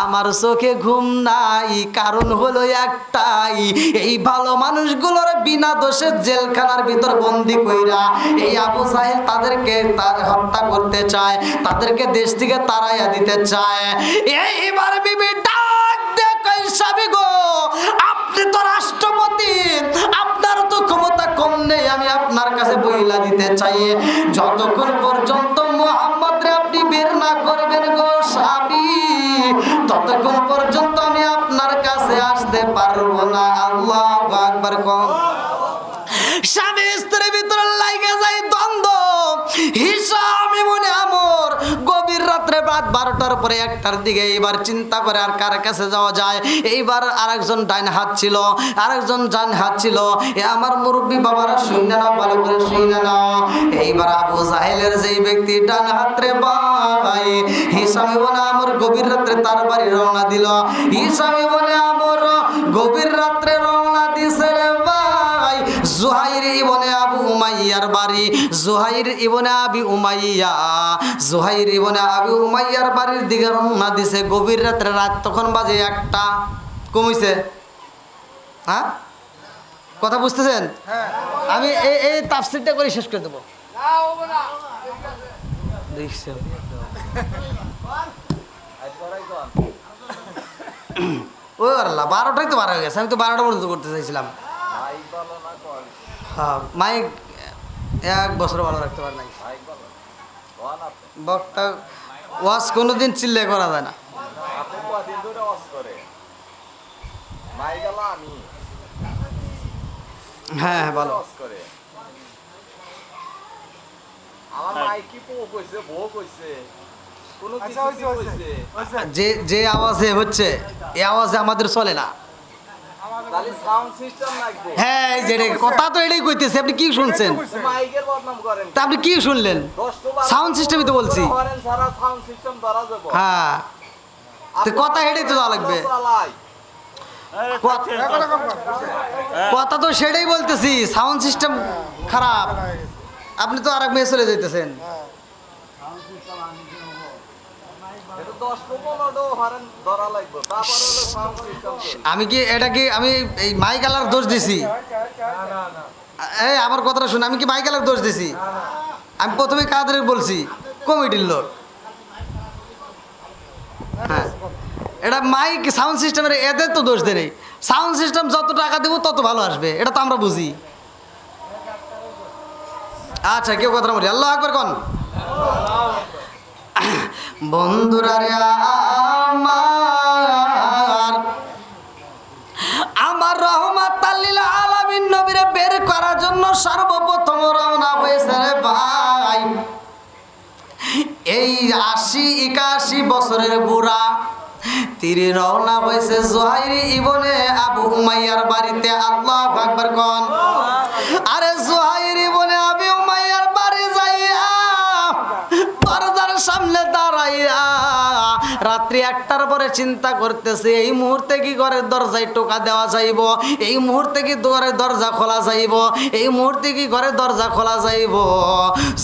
আমার চোখে ঘুম নাই, কারণ হলো একটাই, এই ভালো মানুষগুলোর বিনা দোষে জেলখানার ভিতর বন্দি কইরা এই আবু জাহেল তাদেরকে হত্যা করতে চায়, তাদেরকে দেশ থেকে তাড়াইয়া দিতে চায়। এইবার বিবি ডাক দে কই স্বামী গো, আপনি তো রাষ্ট্রপতি, আপনার তো ক্ষমতা কম নেই, আমি আপনার কাছে বইলা দিতে চাই, যতক্ষণ পর্যন্ত মুহাম্মদ রে আপনি বের না করবেন গো স্বামী, ততক্ষণ পর্যন্ত আমি আপনার কাছে আসতে পারবো না। আল্লাহু আকবার কোন। স্বামী স্ত্রীর ভিতরে লাগে যায় দ্বন্দ্ব। হিসাম ইবনে আমর গভীর রাত্রে রাত 12টার পরে 1টার দিকে এইবার চিন্তা করে আর কার কাছে যাওয়া যায়। এইবার আরেকজন ডাইন হাত ছিল, আরেকজন ডান হাত ছিল। এ আমার মুরব্বী বাবারা শুনে নাও, ভালো করে শুনে নাও। এইবার আবু জাহেলের যেই ব্যক্তি ডান হাতরে ভাই হিসাম ইবনে আমর গভীর রাত্রে তার বাড়ি রওনা দিল। হিসাম ইবনে আমর গভীর রাত্রে রওনা দিছে রে ভাই জুহাইর ইবনে আবু উমাইয়ার বাড়ি। জুহাইর ইবনে আবি উমাইয়া, জুহাইর ইবনে আবি উমাইয়ার বাড়ির দিকে রওনা দিছে গভীর রাত্রে। রাত তখন বাজে 1টা, কমিছে? হ্যাঁ কথা বুঝতেছেন? আমি এই তাফসীরটা করে শেষ করে দেবো। দেখছি ওই আল্লাহ 12টাই তো 12 হয়ে গেছে, আমি তো 12টা পর্যন্ত করতে চাইছিলাম। হ্যাঁ মাইক 1 বছর ভালো রাখতে পারে নাই। বক্তা ওয়াজ কোনোদিন চিল্লে করা যায় না। হ্যাঁ হ্যাঁ ভালো। যে যে আওয়াজে হচ্ছে এই আওয়াজে আমাদের চলে না। হ্যাঁ এই যে কথা তো এটাই কইতেছে, আপনি কি শুনছেন? তা আপনি কি শুনলেন? সাউন্ড সিস্টেমই তো বলছি। হ্যাঁ তো কথা হেঁটেই তো যাওয়া লাগবে। কথা তো সেটাই বলতেছি, সাউন্ড সিস্টেম খারাপ। আপনি তো আরেক মেয়ে চলে যেতেছেন। আমি কি এটা কি আমি এই মাইকালার দোষ দিছি? এই আমার কথাটা শুনে, আমি কি মাইকালার দোষ দিছি? আমি প্রথমে কাদের বলছি? কমিটির লোক। হ্যাঁ এটা মাইক সাউন্ড সিস্টেমের এদের তো দোষ দেয় নেই। সাউন্ড সিস্টেম যত টাকা দেবো তত ভালো আসবে, এটা তো আমরা বুঝি। আচ্ছা কেউ কথা বলি, আল্লাহু আকবার কোন। বন্ধুরা রে আমার রহমাতাল লিল আলামিন নবীরে বের করার জন্য সর্বপ্রথম রওনা হয়েছে রে ভাই এই ৮০-৮১ বছরের বুড়া। তিনি রওনা হয়েছে জুহাইর ইবনে আবু উমাইয়ার বাড়িতে। আল্লাহু আকবার কোন। আরে জুহাইর ইবনে আবু উমাইয়ার বাড়ি যাইয়া দরজার সামনে দাঁড়াইয়া রাত্রি ১টার পরে চিন্তা করতেছে এই মুহূর্তে কি ঘরের দরজায় টোকা দেওয়া যাইব, এই মুহূর্তে কি ঘরের দরজা খোলা যাইব, এই মুহূর্তে কি ঘরের দরজা খোলা যাইব।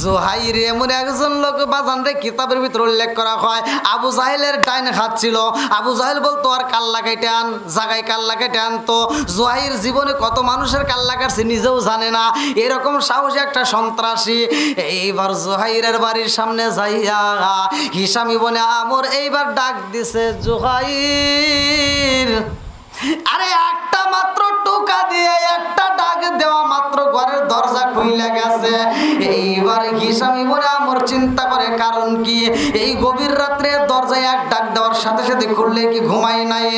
জুহাইর এমন একজন লোক বাজানরে কিতাবের ভিতর উল্লেখ করা হয় আবু জাহেলের ডাইন হাত ছিল। আবু জাহেল বলতো আর কাল্লা কেটে আন, জাগায় কাল্লা কেটে আনতো। জুহাইর জীবনে কত মানুষের কাল্লা কাটছে নিজেও জানে না, এরকম সাহসী একটা সন্ত্রাসী। এইবার জুহাইরের বাড়ির সামনে যাইয়া হিশাম ইবনে আমর এইবার ডাক দিছে জুহাইর। আরে একটা মাত্র টোকা দিয়ে একটা ডাক দেওয়া মাত্র ঘরের দরজা খুইলা গেছে। এইবার হিশাম ইবনে আমর চিন্তা করে কারণ কি এই গভীর রাত্রে দরজায় এক ডাক দেওয়ার সাথে সাথে খুললে কি ঘুমাই নাই।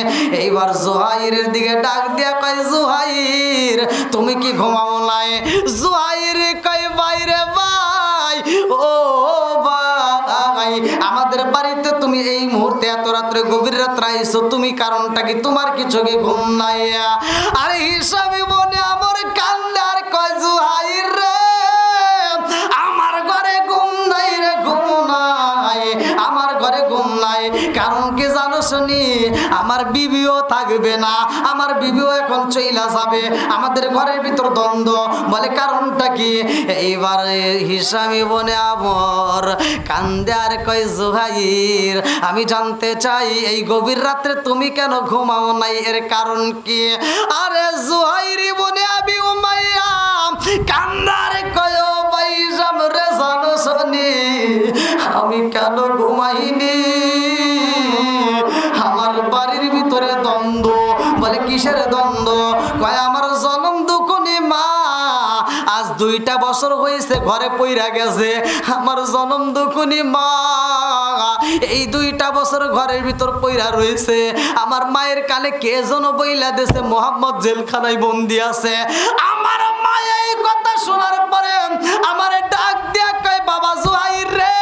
এইবার জুহাইরের দিকে ডাক দিয়া কয় জুহাইর তুমি কি ঘুমাও নাই? জুহাইর কয় বাইরে ভাই ও ভাই আমাদের বাড়িতে তুমি এই মুহূর্তে এত রাত্রে গভীর রাত্রে আইছো, তুমি কারণটা কি? তোমার কিছু কি ঘুম নাই? আরে হিসাব ইবনে আমর কান্দে আর কয় জুহাইর রে আমার ঘরে ঘুম নাই রে, ঘুম নাই আমার ঘরে ঘুম নাই। কারণ কি জানো শুনি? আমার বিবিও থাকবে না, আমার বিবিও এখন চইলা যাবে, আমাদের ঘরের ভিতর দ্বন্দ্ব। বলে কারণটা কি? এইবারে হিশাম ইবনে আমর কান্দে আর কয় জুহাইর আমি জানতে চাই এই গভীর রাত্রে তুমি কেন ঘুমাও নাই, এর কারণ কি? আরে জুহাইর ইবনে আবি উমাইয়া কান্দারে কয় ও ভাই হিশাম রে জানো শুনি আমি কেন ঘুমাইনি? আমার বাড়ির ভিতরে দ্বন্দ্ব। বলে কিসের দ্বন্দ্ব? কয় আমার জনম দুঃখনি মা আজ 2টা বছর হয়েছে ঘরে পইরা গেছে, আমার জনম দুঃখনি মা এই 2টা বছর ঘরের ভিতর পইরা রয়েছে। আমার মায়ের কানে কে যেন বইলা দেশে মোহাম্মদ জেলখানায় বন্দি আছে। আমার মা এই কথা শোনার পরে আমারে ডাক দিয়া কয় বাবা জুহাইর রে,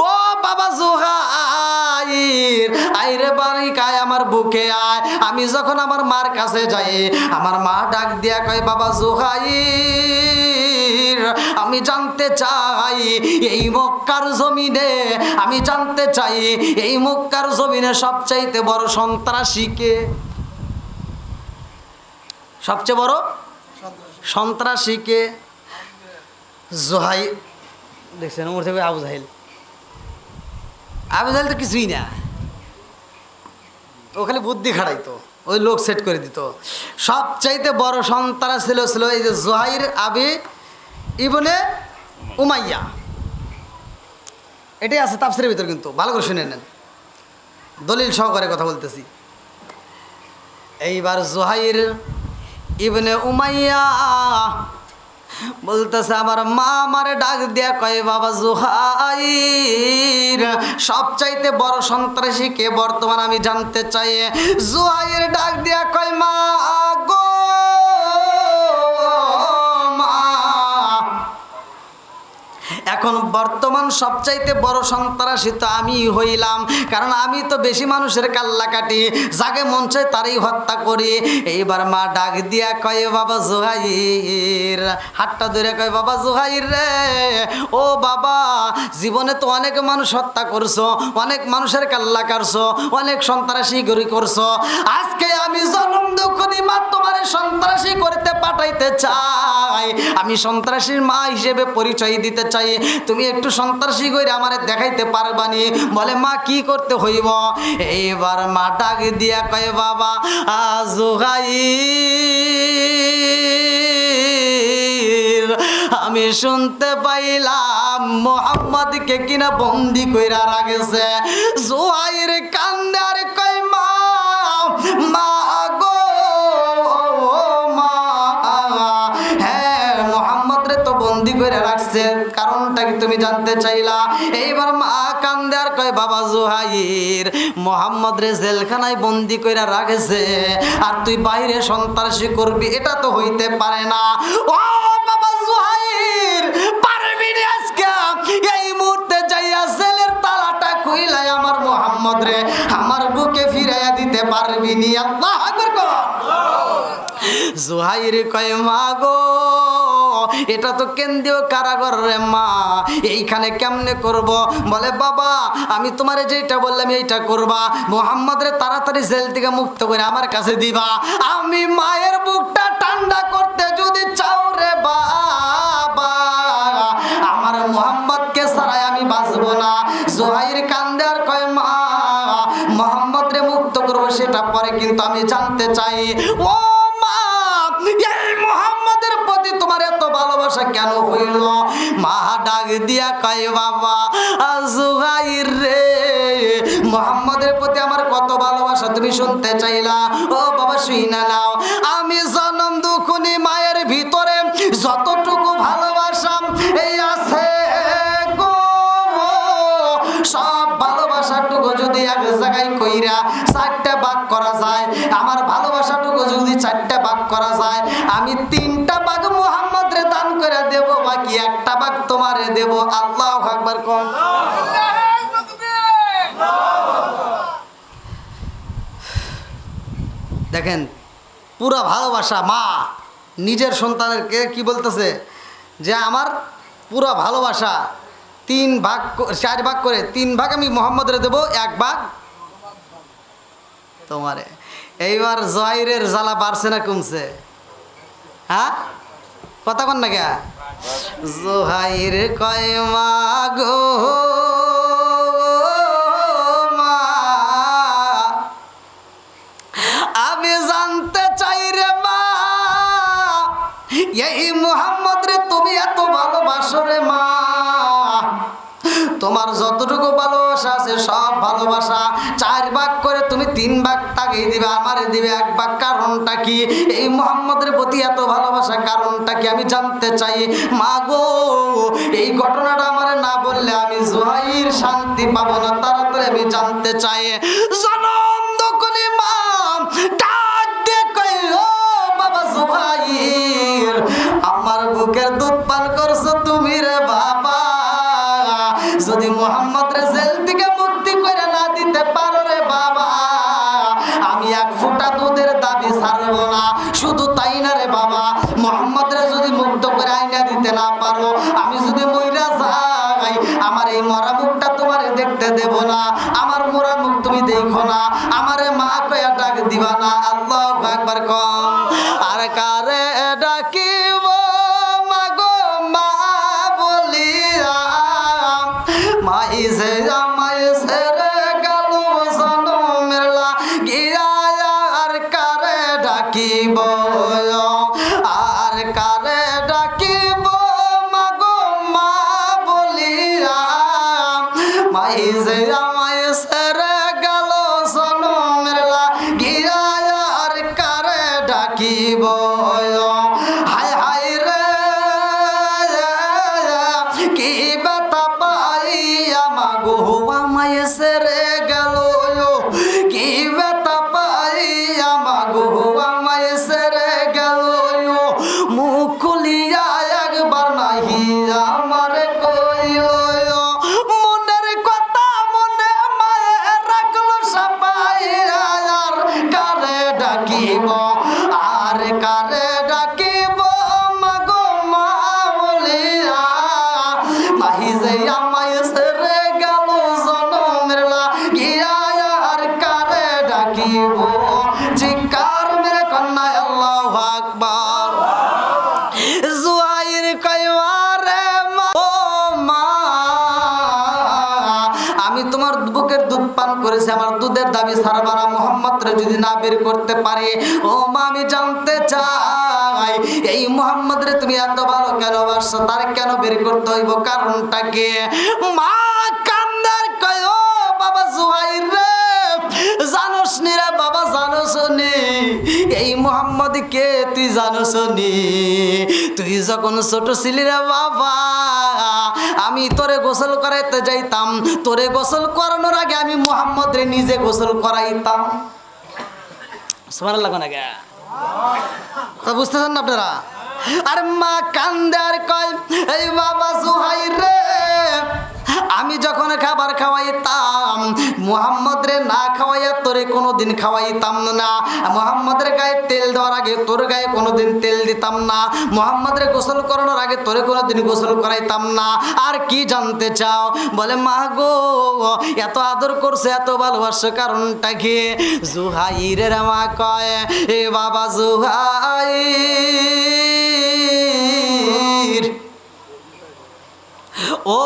ও বাবা জুহাইর আইরে বাড়ি কায় আমার বুকে আয়। আমি যখন আমার মার কাছে যাই আমার মা ডাক দিয়া কয় বাবা জুহাইর আমি জানতে চাই এই মক্কার জমিনে, আমি জানতে চাই এই মক্কার জমিনে সবচাইতে বড় সন্ত্রাসী কে? সবচেয়ে বড় সন্ত্রাসী কে? জুহাইর দেখছেন ওর থেকে আবু জাহেল। আবু জাহেল তো কিছুই না, ও খালি বুদ্ধি খাড়াইতো, ওই লোক সেট করে দিত। সবচাইতে বড় সন্ত্রাস ছিল এই যে জুহাইর আবি ইবনে উমাইয়া। এটাই আছে তাফসীরের ভিতর, কিন্তু ভালো করে শুনে নেন, দলিল সহকারে কথা বলতেছি। এইবার জুহাইর ইবনে উমাইয়া বলতেছে আমার মা আমারে ডাক দিয়া কয় বাবা জুহাইর সবচাইতে বড় সন্ত্রাসী কে বর্তমান আমি জানতে চাই। জুহাইর ডাক দিয়া কয় মা গো এখন বর্তমান সবচাইতে বড় সন্ত্রাসী তো আমি হইলাম, কারণ আমি তো বেশি মানুষের কাল্লা কাটি, যাকে মন চায় তারই হত্যা করি। এইবার মা ডাক দিয়া কয় বাবা জুহাইর, হাতটা ধরে কয় বাবা জুহাইর রে, ও বাবা জীবনে তো অনেক মানুষ হত্যা করছো, অনেক মানুষের কাল্লা কাটছো, অনেক সন্ত্রাসী গরি করছো, আজকে আমি জনম দুঃখী মা তোমার সন্ত্রাসী করতে পাঠাইতে চাই, আমি সন্ত্রাসীর মা হিসেবে পরিচয় দিতে চাই, তুমি একটু সন্ত্রাসী করে আমারে দেখাইতে পারবানি? বলে মা কি করতে হইব? এইবার মা ডাক দিয়া কয় বাবা জুহাইর আমি শুনতে পাইলাম মোহাম্মদকে কিনা বন্দি কইরা রাখেছে। জুহাইর কান্দে আর কয় মা মা গো মা, হ্যাঁ মোহাম্মদ রে তো বন্দি করে রাখছে, কারণটা কি তুমি জানতে চাইলা? এইবার মা কান্দে আর কয় বাবা জুহাইর মোহাম্মদ রে জেলখানায় বন্দি করে রাখেছে আর তুই বাইরে সন্ত্রাসী করবি, এটা তো হইতে পারে না। ও বাবা জুহাইর পারবি না আজকে এই মুহূর্তে যাইয়া জেলের তালাটা খুইলাই আমার মোহাম্মদ রে আমার বুকে ফিরাইয়া দিতে পারবি নি? আল্লাহু আকবার কর। জুহাইর কয় মা গো এটা তো কেন্দ্রীয় কারাগার রে মা, এইখানে কেমনে করব? বলে বাবা আমি তোমারে যেটা বললাম এইটা করবা, মোহাম্মদ রে তাড়াতাড়ি জেল থেকে মুক্ত করে আমার কাছে দিবা, আমি মায়ের বুকটা ঠান্ডা করতে যদি চাও রে বাবা আমার মোহাম্মদকে ছাড়াই আমি বাঁচবো না। জুহাইর কান্দে আর কয় মা মোহাম্মদ রে মুক্ত করবো সেটা পরে, কিন্তু আমি জানতে চাই ও মা এই মোহাম্মদের প্রতি তোমার এত ভালোবাসা কেন হইল? মা ডাক দিয়া কয় বাবা জুহাইর রে মোহাম্মদের প্রতি আমার কত ভালোবাসা তুমি শুনতে চাইলা? ও বাবা শুইনা নাও, আমি জনম দুঃখী মায়ের ভিতরে যতটুকু ভালোবাসা এই আছে গো সব ভালোবাসাটুকু যদি এক জায়গায় কইরা চারটা ভাগ করা যায়, আমার ভালোবাসাটুকু যদি চারটা ভাগ করা যায়, আমি তিনটা ভাগ মোহাম্মদ রে দান করে দেব, বাকি একটা ভাগ তোমারে দেব। আল্লাহু আকবার কোন। দেখেন পুরা ভালোবাসা, মা নিজের সন্তানেরকে কি বলতেছে যে আমার পুরা ভালোবাসা তিন ভাগ চার ভাগ করে তিন ভাগ আমি মোহাম্মদরে দেব, এক ভাগ তোমারে। এইবার জুহাইরের জ্বালা বাড়ছে না কমছে? হ্যাঁ কথা কন না কে? জুহাইর কয় মা গো মা আমি জানতে চাই রে মা এই মোহাম্মদ রে তুমি এত ভালোবাসো রে মা, তোমার যতটুকু ভালোবাসা আছে সব ভালোবাসা চার ভাগ করে তুমি তিন ভাগ তাকে দিবে, আমারে দিবে এক ভাগ, কারণটা কি? এই মোহাম্মদের প্রতি এত ভালোবাসা কারণটা কি আমি জানতে চাই মা গো। এই ঘটনাটা আমারে না বললে আমি জুহাইর শান্তি পাবো না, তাড়াতাড়ি আমি জানতে চাই। জনম দুঃখী মা ডাক দিয়ে কই ও বাবা জুহাইর আমার বুকের দুধ পান করছো তুমি রে বাবা, যদি মোহাম্মদ রে জেল থেকে মুক্তি করে না দিতে পারো রে বাবা আমি এক ফোঁটা দুধের দাবি ছাড়বো না। শুধু তাই না রে বাবা, মোহাম্মদ রে যদি মুক্ত করে আইনা দিতে না পারো, আমি যদি মইরা যাই আমার এই মরা মুখটা তোমারে দেখতে দেব না, আমার মরা মুখ তুমি দেখো না, আমারে মা কয়া ডাক দিবা না। আল্লাহু আকবার কম। আর কারে ডাকিব মাগো মা বলিয়া মাই যে আমায় ছেড়ে গেল জনমের লাগিয়া, আর কারে ডাকিব আর কারে ডাকিব মাগো মা বলিয়া মাই যে আমায় ছেড়ে গেল জনমের লাগিয়া, আর কারে ডাকিব দিব চিৎকার মেরে কন্যা আল্লাহু আকবার। জুহাইর কয় আরে মা, ও মা, আমি তোমার বুকের দুধ পান করেছি, আমার দুধের দাবি ছাড়বা না, মুহাম্মদরে যদি না বের করতে পারে। ও মা, আমি জানতে চাই এই মুহাম্মদরে তুমি এত ভালো কেন বাসছো, তার কেন বের করতে হইব, কারণটা কি? মা কান্দার কয় ও বাবা জুহাইর রে, জানোস নি রে বাবা, জানোস নি এই মুহাম্মদ কে তুই জানোস নি? তুই যখন ছোট ছিলি রে বাবা, আমি তোরে গোসল করাইতে যাইতাম, তোরে গোসল করানোর আগে আমি মুহাম্মদ রে নিজে গোসল করাইতাম। সুবহানাল্লাহ না গে, কথা বুঝতেছেন না আপনারা? আর মা কান্দে আর কয় এই বাবা জুহাইর রে, আমি যখন খাবার খাওয়াইতাম মুহাম্মদ রে না খাওয়াইয়া তোরে কোনোদিন খাওয়াইতাম না। মুহাম্মদের গায়ে তেল দেওয়ার আগে তোর গায়ে কোনোদিন তেল দিতাম না। মুহাম্মদ রে গোসল করানোর আগে তোরে কোনোদিন গোসল করাইতাম না। আর কি জানতে চাও? বলে মা গো, এত আদর করছে, এত ভালোবাসো, কারণটা কি? জুহাইরের মা কয় এ বাবা জুহাইর, ও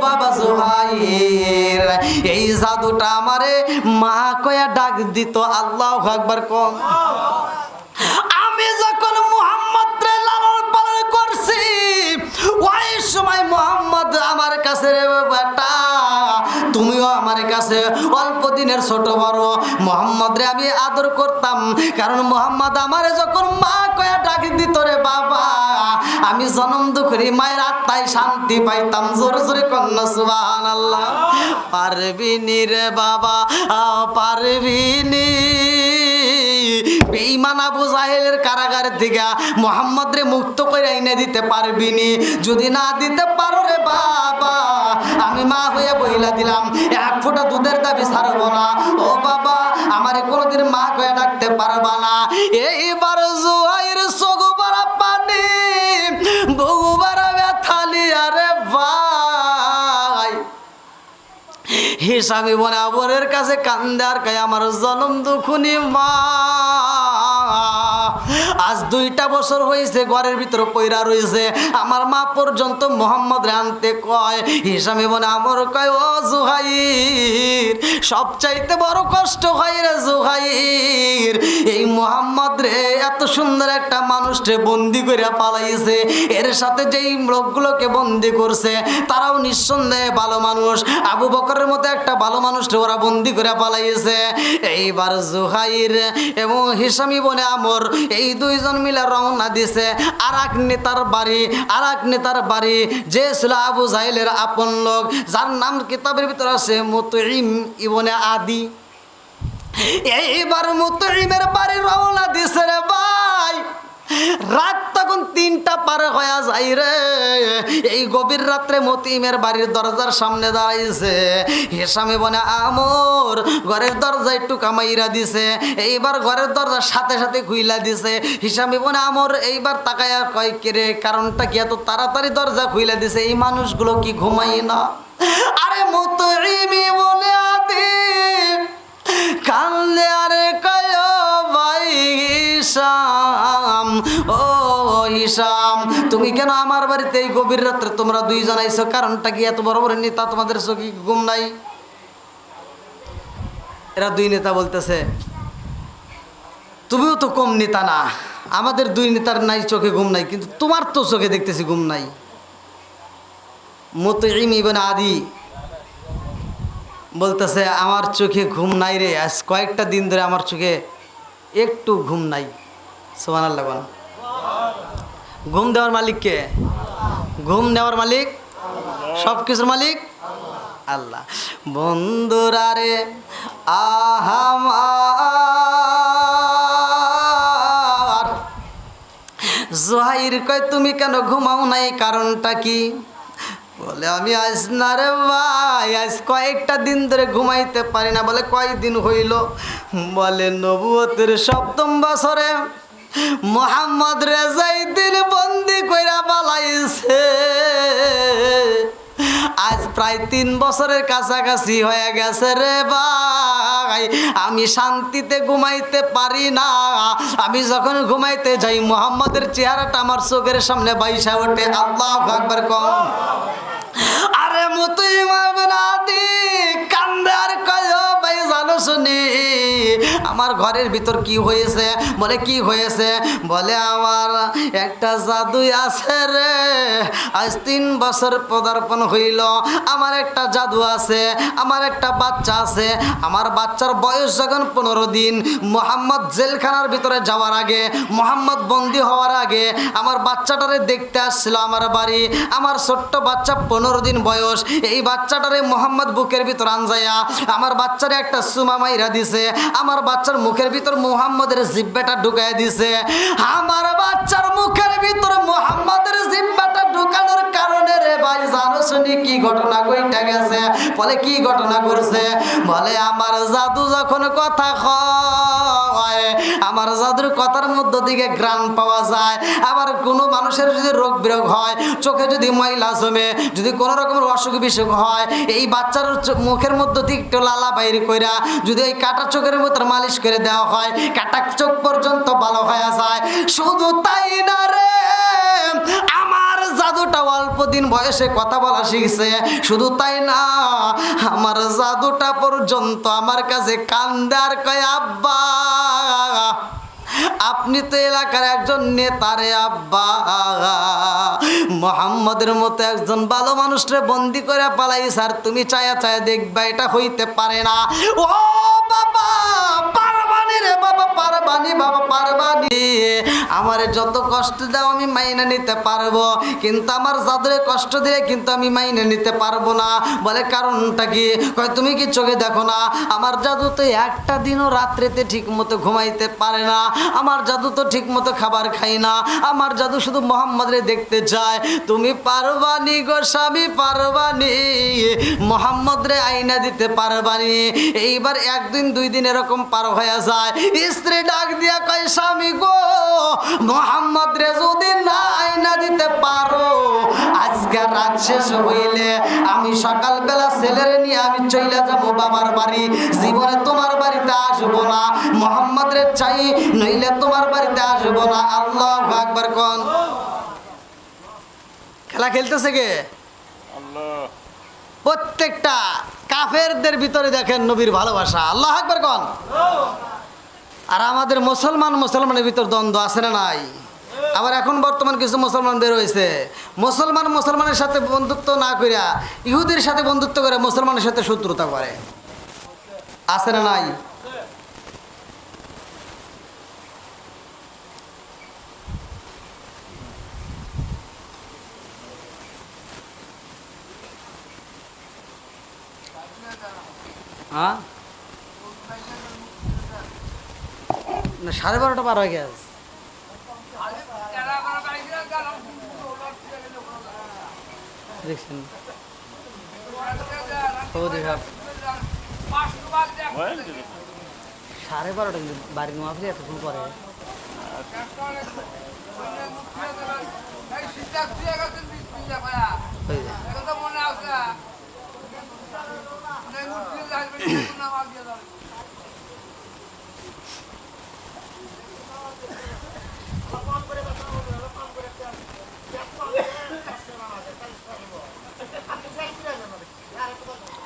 বাবা জুহাইর, এই জাদুটা আমারে মা কয়া ডাক দিত। আল্লাহু আকবার কম। আমি যখন মুহাম্মদরে লালন পালন করছি, ওই সময় মুহাম্মদ আমার কাছে রে বেটা, তুমিও আমার কাছে অল্প দিনের ছোট বড়। মুহাম্মদরে আমি আদর করতাম, কারণ মুহাম্মদ আমারে যখন মা কয়া ডাক দিত রে বাবা, আমি জনম দুঃখী মায়ের আত্মায় শান্তি পাইতাম। জোরে জোরে কন্যা সুবহানাল্লাহ। পারবিনি রে বাবা, পারবিনি, বেঈমান আবু জাহেলের কারাগার থেকে মুহাম্মদ রে মুক্ত করে এনে দিতে পারবিনি। যদি না দিতে পারো রে বাবা, আমি মা হয়ে বইলা দিলাম এক ফোঁটা দুধের দাবি ছাড়বো না। ও বাবা, আমারে কোনোদিন মা হয়ে ডাকতে পারবা না। এইবার জুহাইর সগুবারা পানি বগুবারা ব্যথালি, আরে ভাই হিসামি মনে আবরের কাছে কান্দে আর কয় আমার জনম দুখুনি মা, আজ 2টা বছর হয়েছে ঘরের ভিতরে পয়রা রয়েছে, আমার মা পর্যন্ত মুহাম্মদ রে আনতে কয়। হিসামি মনে আমর কয় ও জুহাইর, সবচাইতে বড় কষ্ট হয় রে জুহাইর, এই মুহাম্মদ রে এত সুন্দর একটা মানুষকে বন্দি করে পালাইছে, এর সাথে যেই লোকগুলোকে বন্দি করছে তারাও নিঃসন্দেহে ভালো মানুষ। আবু বকরের মতো একটা ভালো মানুষকে ওরা বন্দি করে পালাইছে। এইবার জুহাইর এবং হিসামি বনে আমর এই দুইজন মিলে রওনা দিছে আর এক নেতার বাড়ি, যে ছিল আবু জাহেলের আপন লোক, যার নাম কিতাবের ভিতরে আছে মুতঈম ইবনে আদি। এইবার মুতঈমের বাড়ি রওনা দিছে রে ভাই। রাত তখন 3টা পার হয়ে যায় রে। এই গভীর রাত্রে মুতঈমের বাড়ির দরজার সামনে দাঁড়াইছে হিসামি বনে আমর, ঘরের দরজা একটু কামাইরা দিছে। এইবার ঘরের দরজার সাথে সাথে খুইলা দিছে। হিসামি বনে আমর এইবার তাকায়া কয় কে রে, কারণটা কি এত তাড়াতাড়ি দরজা খুইলা দিছে? এই মানুষগুলো কি ঘুমাই না? আরে মুতঈম বনে আদি কান্দে আরে কয় ভাই হিসাম, ও হিসাম, তুমি কেন আমার বাড়িতে এই গভীর রাত্রে তোমরা 2 জন আইছো? কারণটা কি? এত বড় বড় নেতা, তোমাদের চোখে ঘুম নাই? এরা 2 নেতা বলতেছে তুমিও তো কম নেতা না, আমাদের 2 নেতার নাই চোখে ঘুম নাই, কিন্তু তোমার তো চোখে দেখতেছি ঘুম নাই। মুতঈম ইবনে আদি বলতেছে আমার চোখে ঘুম নাই রে, আজ কয়েকটা দিন ধরে আমার চোখে একটু ঘুম নাই। সুবহানাল্লাহ বল। ঘুম দেওয়ার মালিক কে? ঘুম নেওয়ার মালিক, সব কিছুর মালিক আল্লাহ। বন্ধুরা রে আহামার, জুহাইর কয় তুমি কেন ঘুমাও নাই? কারণটা কি? বলে আমি আজ না রে ভাই, আজ কয়েকটা দিন ধরে ঘুমাইতে পারি না। বলে কয় দিন হইল? বলে নবুয়তের 7ম বছরে মুহাম্মদ রেজাই দিন বন্দি কইরা পালাইছে। আজ প্রায় 3 বছরের কাছাকাছি হয়ে গেছে রে ভাই। আমি শান্তিতে ঘুমাইতে পারি না। আমি যখন ঘুমাইতে যাই মুহাম্মদের চেহারাটা আমার চোখের সামনে বাইসা ওঠে। আল্লাহু আকবার কম। আরে মুতঈম ইবনে আদি কান্দে আর কয় ভাই জানো শুনি আমার ঘরের ভিতর কি হয়েছে? বলে কি হয়েছে? বলে আমার একটা জাদু আছে রে, আজ 3 বছর পদার্পণ হইল। আমার একটা জাদু আছে, আমার একটা বাচ্চা আছে। আমার বাচ্চার বয়স যখন 15 দিন, মুহাম্মদ জেলখানার ভিতরে যাওয়ার আগে, মুহাম্মদ বন্দী হওয়ার আগে আমার বাচ্চাটারে দেখতে আসছিল আমার বাড়ি। আমার ছোট্ট বাচ্চা 15 দিন বয়স। এই বাচ্চাটারে মুহাম্মদ বুকের ভিতর আনজাইয়া আমার বাচ্চারে একটা সুমা মাইরা দিছে। আমার বাচ্চার মুখের ভিতর মুহাম্মদের জিহ্বাটা ঢুকাই দিছে। আমার বাচ্চার মুখের ভিতর মুহাম্মদের জিহ্বাটা ঢুকানোর কারণে রে ভাই জানো শুনি কি ঘটনা ঘটে গেছে? বলে কি ঘটনা করছে? বলে আমার জাদু যখন কথা কয়, আমার জাদুর কথার মধ্য থেকে ঘ্রাণ পাওয়া যায়। আবার কোনো মানুষের যদি রোগ বিরোগ হয়, চোখে যদি ময়লা জমে, যদি কোনো রকমের অসুখ বিসুখ হয়, এই বাচ্চার মুখের মধ্য থেকে একটু লালা বাইরে কইরা যদি ওই কাটা চোখের মতো মালিশ করে দেওয়া হয়, কাটা চোখ পর্যন্ত ভালো হয়ে যায়। শুধু তাই না রে, আমার জাদুটা অল্প দিন বয়সে কথা বলা শিখছে। শুধু তাই না, আমার জাদুটা পর্যন্ত আমার কাছে কান্দে আর কয় আব্বা আপনি তো এলাকার একজন নেতারে আব্বা, মুহাম্মদের মতো একজন ভালো মানুষরে বন্দি করে পালাই স্যার, তুমি চায়া চায়া দেখবা এটা হইতে পারে না। ও বাবা পারবানি রে বাবা, পারবানি বাবা, পারবানি। আমারে যত কষ্ট দাও আমি মাইনে নিতে পারবো, কিন্তু আমার জাদুরে কষ্ট দিলে কিন্তু আমি মাইনে নিতে পারবো না। বলে কারণটা কি? কয় তুমি কি চোখে দেখো না? আমার জাদু তো একটা দিনও রাত্রিতে ঠিক মতো ঘুমাইতে পারে না। আমার জাদু তো ঠিক মতো খাবার খাই না। আমার জাদু শুধু মুহাম্মদরে দেখতে চায়। তুমি পারবানি গো স্বামী, পারবানি, মুহাম্মদরে আইনা দিতে পারবানি। এইবার 1 দিন 2 দিন এরকম পার হয়ে যায়। স্ত্রী ডাক দিয়া কয় স্বামী গো, মুহাম্মদরে যদি না আইনা দিতে পারো, আজকে রাত শেষ হইলে আমি সকালবেলা ছেলেরে নিয়ে আমি চলে যাব বাবার বাড়ি। জীবনে তোমার বাড়িতে আসবো না। মুহাম্মদরে চাই, নইলে তোমার বাড়িতে আসবো না। আল্লাহু আকবার কোন। খেলা খেলতেছে কে? আল্লাহ। প্রত্যেকটা কাফেরদের ভিতরে দেখেন নবীর ভালোবাসা। আল্লাহু আকবার কোন। আর আমাদের মুসলমানের ভিতর দ্বন্দ্ব আছে না নাই? আবার এখন বর্তমান কিছু মুসলমান বের হয়েছে, মুসলমানের সাথে বন্ধুত্ব না করিয়া ইহুদির সাথে বন্ধুত্ব করে মুসলমানের সাথে শত্রুতা করে। আছে না নাই? হ্যাঁ না, 12:30 পার হয়ে গেছে। দেখছেন 12:30 কিন্তু বাড়ির মাফি এতক্ষণ পরে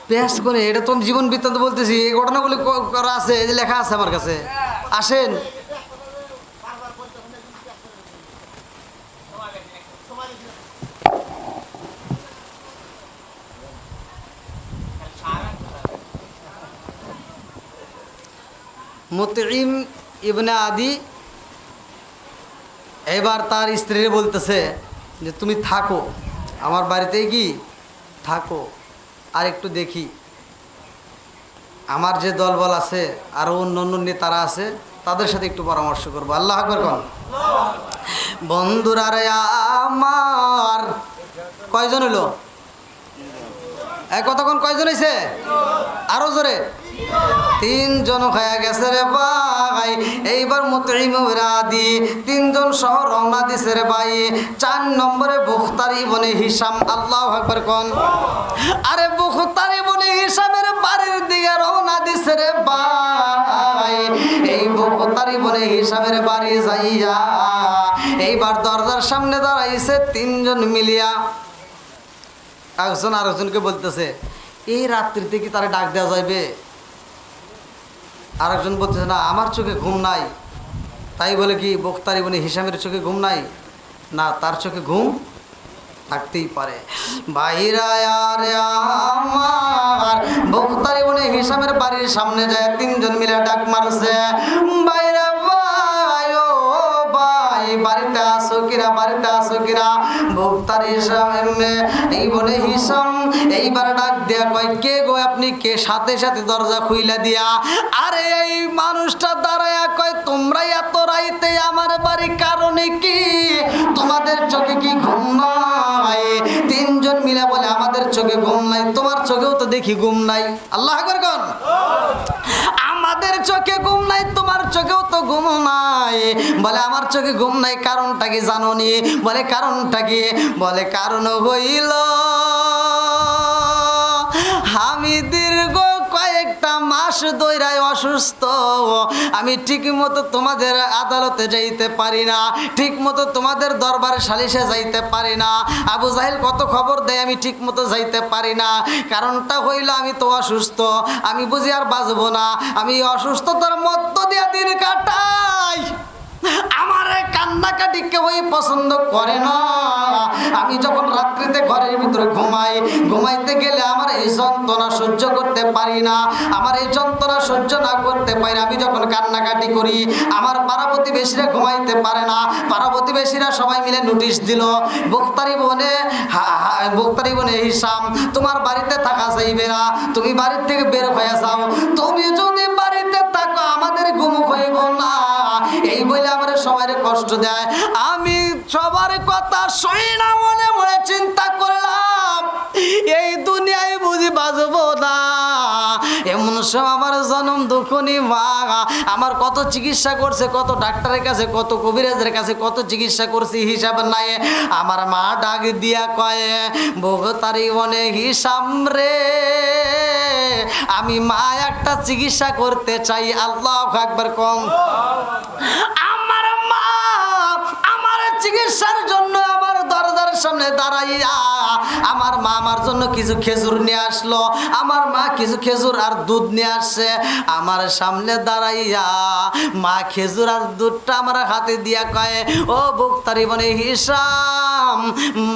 পেশ করে। এটা তো জীবন বৃত্তান্ত বলতেছি, এই ঘটনাগুলি করা আছে, এই যে লেখা আছে আমার কাছে। আসেন মুতঈম ইবনে আদি এবার তার স্ত্রীরে বলতেছে যে তুমি থাকো আমার বাড়িতেই, কি থাকো, আর একটু দেখি আমার যে দলবল আছে আরও অন্য নেতারা আছে তাদের সাথে একটু পরামর্শ করবো। আল্লাহ আকবার কোন। বন্ধুরা রে আমার কয়জন হলো? কতক্ষণ কয়জন হয়েছে? আরো জোরে। 3 জন হয়ে গেছে রে ভাই। এইবার মুতঈম ইবনে আদি 3 জন সহ রওনা দিছে রে ভাই। 4 নম্বরে বুখতার ইবনে হিশাম। আল্লাহু আকবার কোন। আরে বুখতার ইবনে হিশামের বাড়ির দিকে রওনা দিছে রে ভাই। নাই। এই বুখতারি বনে হিসামের বাড়ি যাইয়া এইবার দরজার সামনে দাঁড়াইছে তিনজন মিলিয়া। একজন আরেকজনকে বলতেছে এই রাত্রিতে কি তারা ডাক দেওয়া যাবে? আরেকজন বলতেছে না আমার চোখে ঘুম নাই। তাই বলে কি বুখতারি বনে হিসামের চোখে ঘুম নাই? না, তার চোখে ঘুম থাকতেই পারে। ভাইরা আরে আমার বুখতারি বনে হিসামের বাড়ির সামনে যায় তিনজন মিলে ডাক মারছে, ভাইরা ভাই ও ভাই বাড়িতে আসো কিরা, বাড়িতে আসো কিরা। বুখতারি সামনে এই বনে হিসাম এইবার ডাক দেয়া কয় কে গো আপনি কে? সাথে সাথে দরজা খুইলা দিয়া আরে এই মানুষটা দাঁড়ায়া কয় তোমরাই এত রাইতে আমার বাড়ি কারণে কি? তোমাদের চোখে কি ঘুম নাই? তিনজন মিলে বলে আমাদের চোখে ঘুম নাই। তোমার চোখেও তো দেখি ঘুম নাই। আল্লাহ আকবার কোন। আমাদের চোখে ঘুম নাই, তোমার চোখেও তো ঘুম নাই। বলে আমার চোখে ঘুম নাই কারণটা কি জানোনি? বলে কারণটা কি? বলে কারণ হইল আমি দীর্ঘ কয়েকটা মাস ধইরাই অসুস্থ। আমি ঠিক মতো তোমাদের আদালতে যাইতে পারি না, ঠিক মতো তোমাদের দরবারে সালিশে যাইতে পারি না। আবু জাহেল কত খবর দেয়, আমি ঠিক মতো যাইতে পারি না। কারণটা হইল আমি তো অসুস্থ, আমি বুঝি আর বাঁচবো না। আমি অসুস্থতার মধ্য দিয়া দিন কাটাই। আমার কান্নাকাটি কেউই পছন্দ করে না। আমি যখন রাত্রিতে ঘরের ভিতরে ঘুমাই, ঘুমাইতে গেলে আমার এই যন্ত্রণা সহ্য করতে পারি না। আমার এই যন্ত্রণা সহ্য না করতে পারি আমি যখন কান্নাকাটি করি, আমার পাড়া প্রতিবেশীরা ঘুমাইতে পারে না। পাড়া প্রতিবেশীরা সবাই মিলে নোটিশ দিল, বুখতারি বনে হিসাম তোমার বাড়িতে থাকা যাইবে না, তুমি বাড়ির থেকে বের হয়ে যাও। তুমি যদি বাড়িতে থাকো আমাদের ঘুম হইব না। এই বলে আমার সবাই কষ্ট দেয়। আমি সবার কথা শুই না, মনে মনে চিন্তা করলাম এই দুনিয়ায় বুঝি বাঁচবো না। এমন সব আমার জনম দুঃখনি মা আমার কত চিকিৎসা করছে, কত ডাক্তারের কাছে, কত কবিরাজের কাছে কত চিকিৎসা করছি হিসাব নাই। আমার মা ডাক দিয়া কয় বুখতারি বনে হিসাম রে, আমি মা একটা চিকিৎসা করতে চাই। আল্লাহু আকবার কম। আমার মা আমার চিকিৎসার জন্য আমার দরজার সামনে দাঁড়াইয়া আমার মা আমার জন্য কিছু খেজুর নিয়ে আসলো। আমার মা কিছু খেজুর আর দুধ নিয়ে আসছে। আমার সামনে দাঁড়াইয়া মা খেজুর আর দুধটা আমার হাতে দিয়া কয় ও বুখতারি বনে হিসাম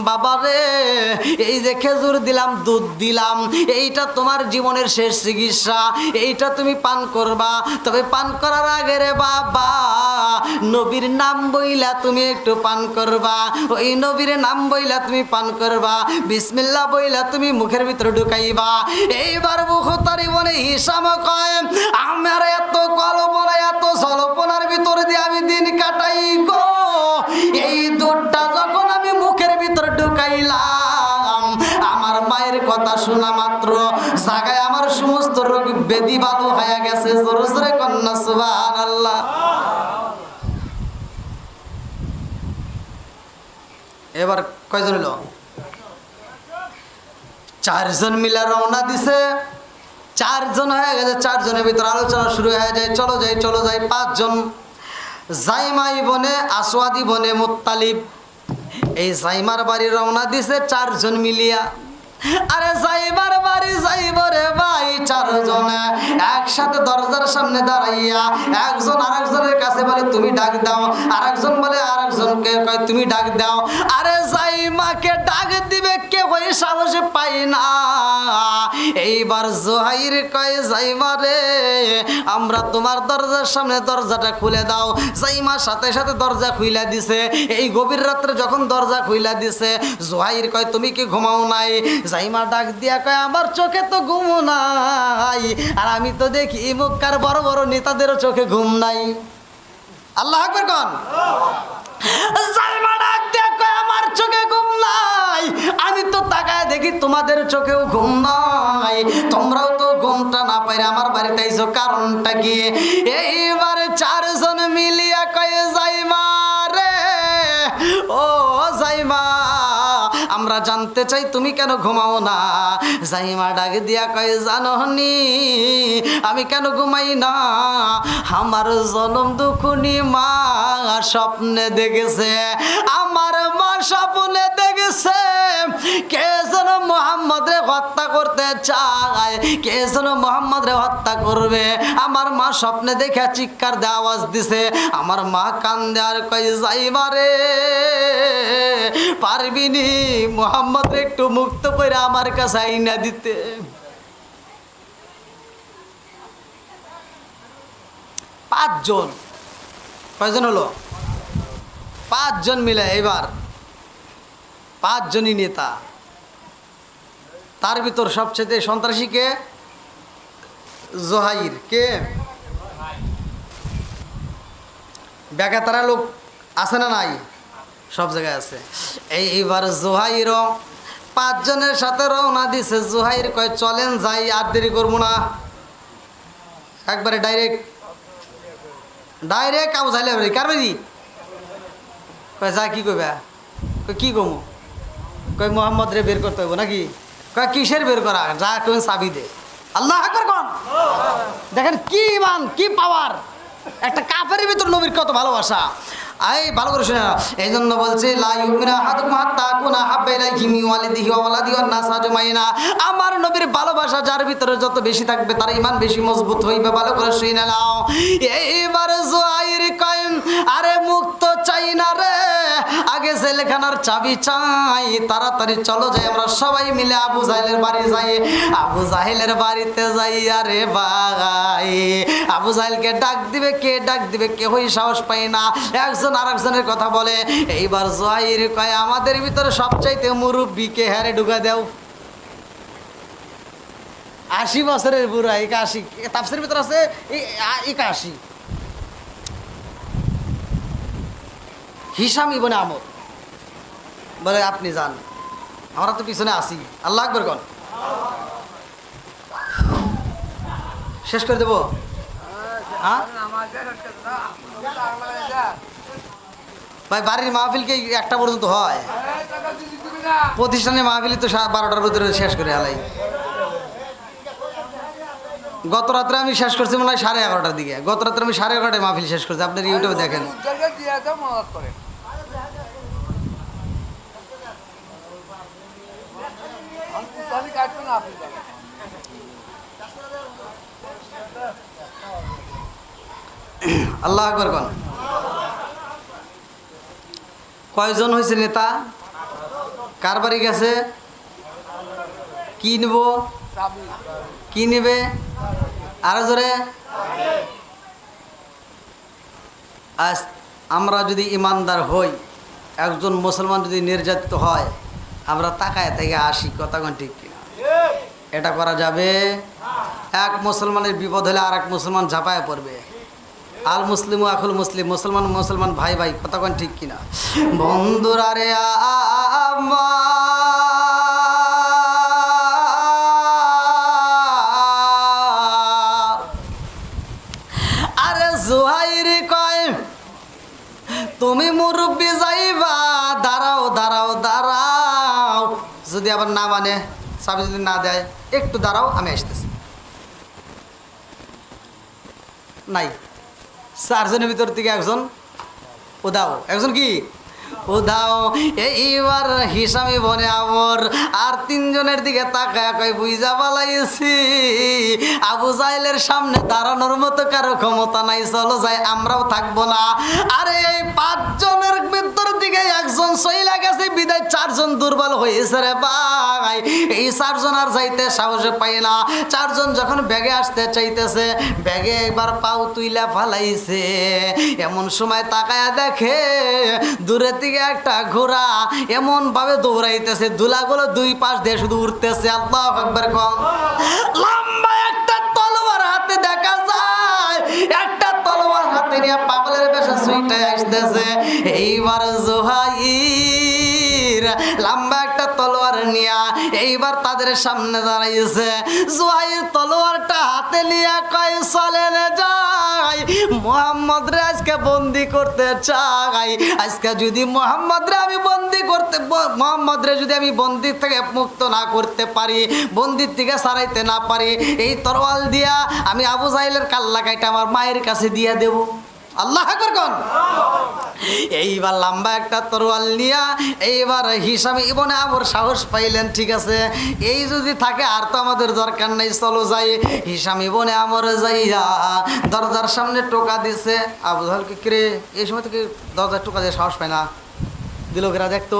বাবা রে, এই যে খেজুর দিলাম, দুধ দিলাম, এইটা তোমার জীবনের শেষ চিকিৎসা, এইটা তুমি পান করবা। তবে পান করার আগে রে বাবা নবীর নাম বইলা তুমি একটু পান করবা। ওই নবীর নাম বইলা তুমি পান করবা, বিসমিল্লাহ বইলা তুমি মুখের ভিতরে ঢুকাইবা। এইবার বুখতারি বনে হিসাম কয় আমার এত কল্পনা এত জল্পনার ভিতর দিয়ে আমি দিন কাটাই গো। এই দুধটা যখন আমি মুখের ভিতরে ঢুকাইলাম, আমার মায়ের কথা শোনা মাত্র জায়গায় আমার সমস্ত রোগ ব্যাধি ভালো হয়ে গেছে। জোরে জোরে কন্যা সুবহানাল্লাহ। এবার কয়জন হলো? চারজন মিলে রওনা দিছে। চারজন হয়ে গেছে, চারজনের ভিতরে আলোচনা শুরু হয়ে যায়, চলো যাই চলো যাই। পাঁচজন জাইমাই বনে আসওয়াদি বনে মুত্তালিব, এই জাইমার বাড়ি রওনা দিছে চারজন মিলিয়া। আরে যাইবার বাড়ি যাইব রে ভাই চারজন একসাথে দরজার সামনে দাঁড়াইয়া একজন আরেকজনের কাছে বলে তুমি ডাক দাও, আরেকজন বলে আরেকজনকে কয় তুমি ডাক দাও। আরে জাইমাকে ডাক দিবে কে ওই সাহস পাই না। এইবার জোহাইর কয় জাইমা রে আমরা তোমার দরজার সামনে দরজাটা খুলে দাও। জাইমা সাথে সাথে দরজা খুইলা দিছে। এই গভীর রাত্রে যখন দরজা খুইলা দিছে জোহাইর কয় তুমি কি ঘুমাও নাই? জাইমা ডাক দিয়া কয় আমার চোখে তো ঘুম নাই, আর আমি তো দেখি মক্কার বড় বড় নেতাদেরও চোখে ঘুম নাই। আল্লাহু আকবার কোন। জাইমা ডাক দিয়া কয় আমার চোখে ঘুম নাই, আমি তো তাকায় দেখি তোমাদের চোখেও ঘুম নাই, তোমরাও তো ঘুমটা না পাইরে আমার বাড়িতে আইছো, কারণটা কি? এইবারে চারজন মিলিয়া কয় জাইমা রে ও জাইমা আমরা আমরা জানতে চাই তুমি কেন ঘুমাও না? জাইমা ডাক দিয়া কয় জাননি আমি কেন ঘুমাই না? আমার জনম দুখুনি মা স্বপ্নে দেখেছে, আমার মা স্বপ্নে দেখেছে কে যেন মুহাম্মদরে হত্যা করতে চায়, কে যেন মুহাম্মদরে হত্যা করবে। আমার মা স্বপ্নে দেখে চিৎকার দিয়ে আওয়াজ দিছে। আমার মা কান্দে আর কই যাইবা রে পারবিনি মুহাম্মদরে একটু মুক্ত করে আমার কাছে আইনা দিতে। পাঁচজন, কয়জন হলো? পাঁচজন মিলে এবার পাঁচজনই নেতা। তার ভিতর সবচেয়ে সন্ত্রাসী কে? জোহাইর। কে? বেকাতারা লোক আছে না নাই? সব জায়গায় আছে। এইবার জোহাইরও পাঁচজনের সাথে রওনা দিছে। জোহাইর কয় চলেন যাই, আর দেরি করবো না, একবারে ডাইরেক্ট আবু জাহেল কার বাড়ি? কয় যা কি কইবা? কই কি কমু? কই মোহাম্মদ রে বের করতে হইব নাকি? কয় কিসের বের করা? যা কেউ চাবি দে। আল্লাহ আকবার কোন। দেখেন কি ইমান, কি পাওয়ার। একটা কাফেরের ভিতর নবীর কত ভালোবাসা। এই ভালো করে শুনে না, এই জন্য বলছে লা ইউমিনা আহাদুকুম হাত্তা আকুনা হাব্বা ইলাইহি মিন ওয়ালিদিহি ওয়া ওয়ালাদিহি ওয়ান নাস আজমাইনা। আমার নবীর ভালোবাসা যার ভিতরে যত বেশি থাকবে তার ঈমান বেশি মজবুত হইবে। ভালো করে শুনে নাও। এইবার জুয়াইর কয় আরে মুক্ত চাই না রে, আগে জেলখানার চাবি চাই, তাড়াতাড়ি চলো যাই আমরা সবাই মিলে আবু জাহেলের বাড়ি যাই। আবু জাহেলের বাড়িতে যাই। আরে ভাই আবু জাহেলকে ডাক দিবে, কে ডাক দিবে কেউই সাহস পায় না, একজন আরেকজনের কথা বলে। এইবার জুয়াইর কয় আমাদের ভিতরে সবচাইতে মুরব্বী কে? হ্যারে ঢুকা দাও। 80 বছরের বুড়া, 81 তাফসীরের ভিতর আছে 81। হিশাম ইবনে আমর বলে আপনি যান, আমরা তো পিছনে আসি। আল্লাহ আকবার কোন। শেষ করে দেবো? হ্যাঁ ভাই, বাড়ির মাহফিল কি একটা পর্যন্ত হয়? প্রতিষ্ঠানের মাহফিল তো 12টার ভিতরে শেষ করে হালাই। গত রাত্রে আমি শেষ করছি মনে হয় 11:30টার দিকে। গত রাত্রে আমি 11:30টায় মাহফিল শেষ করছি। আপনার ইউটিউবে দেখেন। আল্লাহ আকবার কোন। কয়জন হয়েছে নেতা? কার বাড়ি গেছে? কি নিব? কি নিবে? আরো জোরে। আজ আমরা যদি ইমানদার হই, একজন মুসলমান যদি নির্যাতিত হয়, আমরা তাকায় থেকে আসি। কথা কোন ঠিক কিনা? এটা করা যাবে? এক মুসলমানের বিপদ হলে আর এক মুসলমান ঝাঁপায় পড়বে। আল মুসলিম আখুল মুসলিম, মুসলমান মুসলমান ভাই ভাই। কথা কোন ঠিক কিনা? বন্ধুরা রে আরে জুহাইর কয় তুমি মুরব্বি যাইবা, দাঁড়াও দাঁড়াও দাঁড়াও। যদি আবার না মানে, চাবি যদি না দেয়, একটু দাঁড়াও আমি আসতেছি। নাই, 4 জনের ভিতর থেকে একজন উদাও। একজন কি উদাও। এইবার হিসামি বনে আমর আর 3 জনের দিকে তাকায় কয় বুঝা পালাইছি আবু জাহেলের সামনে দাঁড়ানোর মতো কারো ক্ষমতা নাই, চলো যাই, আমরাও থাকবো না। আরে এই 5 জনের ভিতর দিকে একজন সইলা গেছে, বিদায় 4 জন দুর্বল হয়েছে রে ভাই। এই 4 জন আর যাইতে সাহস পায় না। 4 জন যখন ব্যাগে আসতে চাইতেছে, ব্যাগে একবার পাও তুইলা ফালাইছে। এমন সময় তাকায়া দেখে দূরে থেকে একটা ঘোড়া এমন ভাবে দৌড়াইতেছে, দুলাগুলো 2 পাশ দিয়ে শুধু উঠতেছে। আল্লাহু আকবার কোন। লম্বা একটা তলোয়ার হাতে দেখা যায়, একটা তলোয়ার হাতে নিয়ে পাগলের বেশে সুইটে আসতেছে। এইবার জুহাইর লম্বা একটা তলোয়ার নিয়ে এইবার তাদের সামনে দাঁড়াইছে। জুহাইর তলোয়ারটা হাতে নিয়ে কয় চলেন যাই, মুহাম্মদ রে আজকে বন্দি করতে চাই। আজকে যদি মুহাম্মদ রে আমি বন্দি করতে মোহাম্মদ রে যদি আমি বন্দির থেকে মুক্ত না করতে পারি, বন্দির থেকে সারাইতে না পারি, এই তরোয়াল দিয়া আমি আবু জাহেলের কাল্লা কাইটা আমার মায়ের কাছে দিয়ে দেব। আল্লাহ আকবার কোন। এইবার লম্বা একটা তরোয়াল নিয়া এইবার হিসাবে ইবনে আমর সাহস পাইলেন, ঠিক আছে এই যদি থাকে আর তো আমাদের দরকার নাই, চলো যাই। হিসাম ইবনে আমর যাইয়া দরজার সামনে টোকা দিছে। আবু জাহেলকে কিরে এই সময় থেকে দরজার টোকা দিয়ে সাহস পায় না, দিল কেরা দেখতো।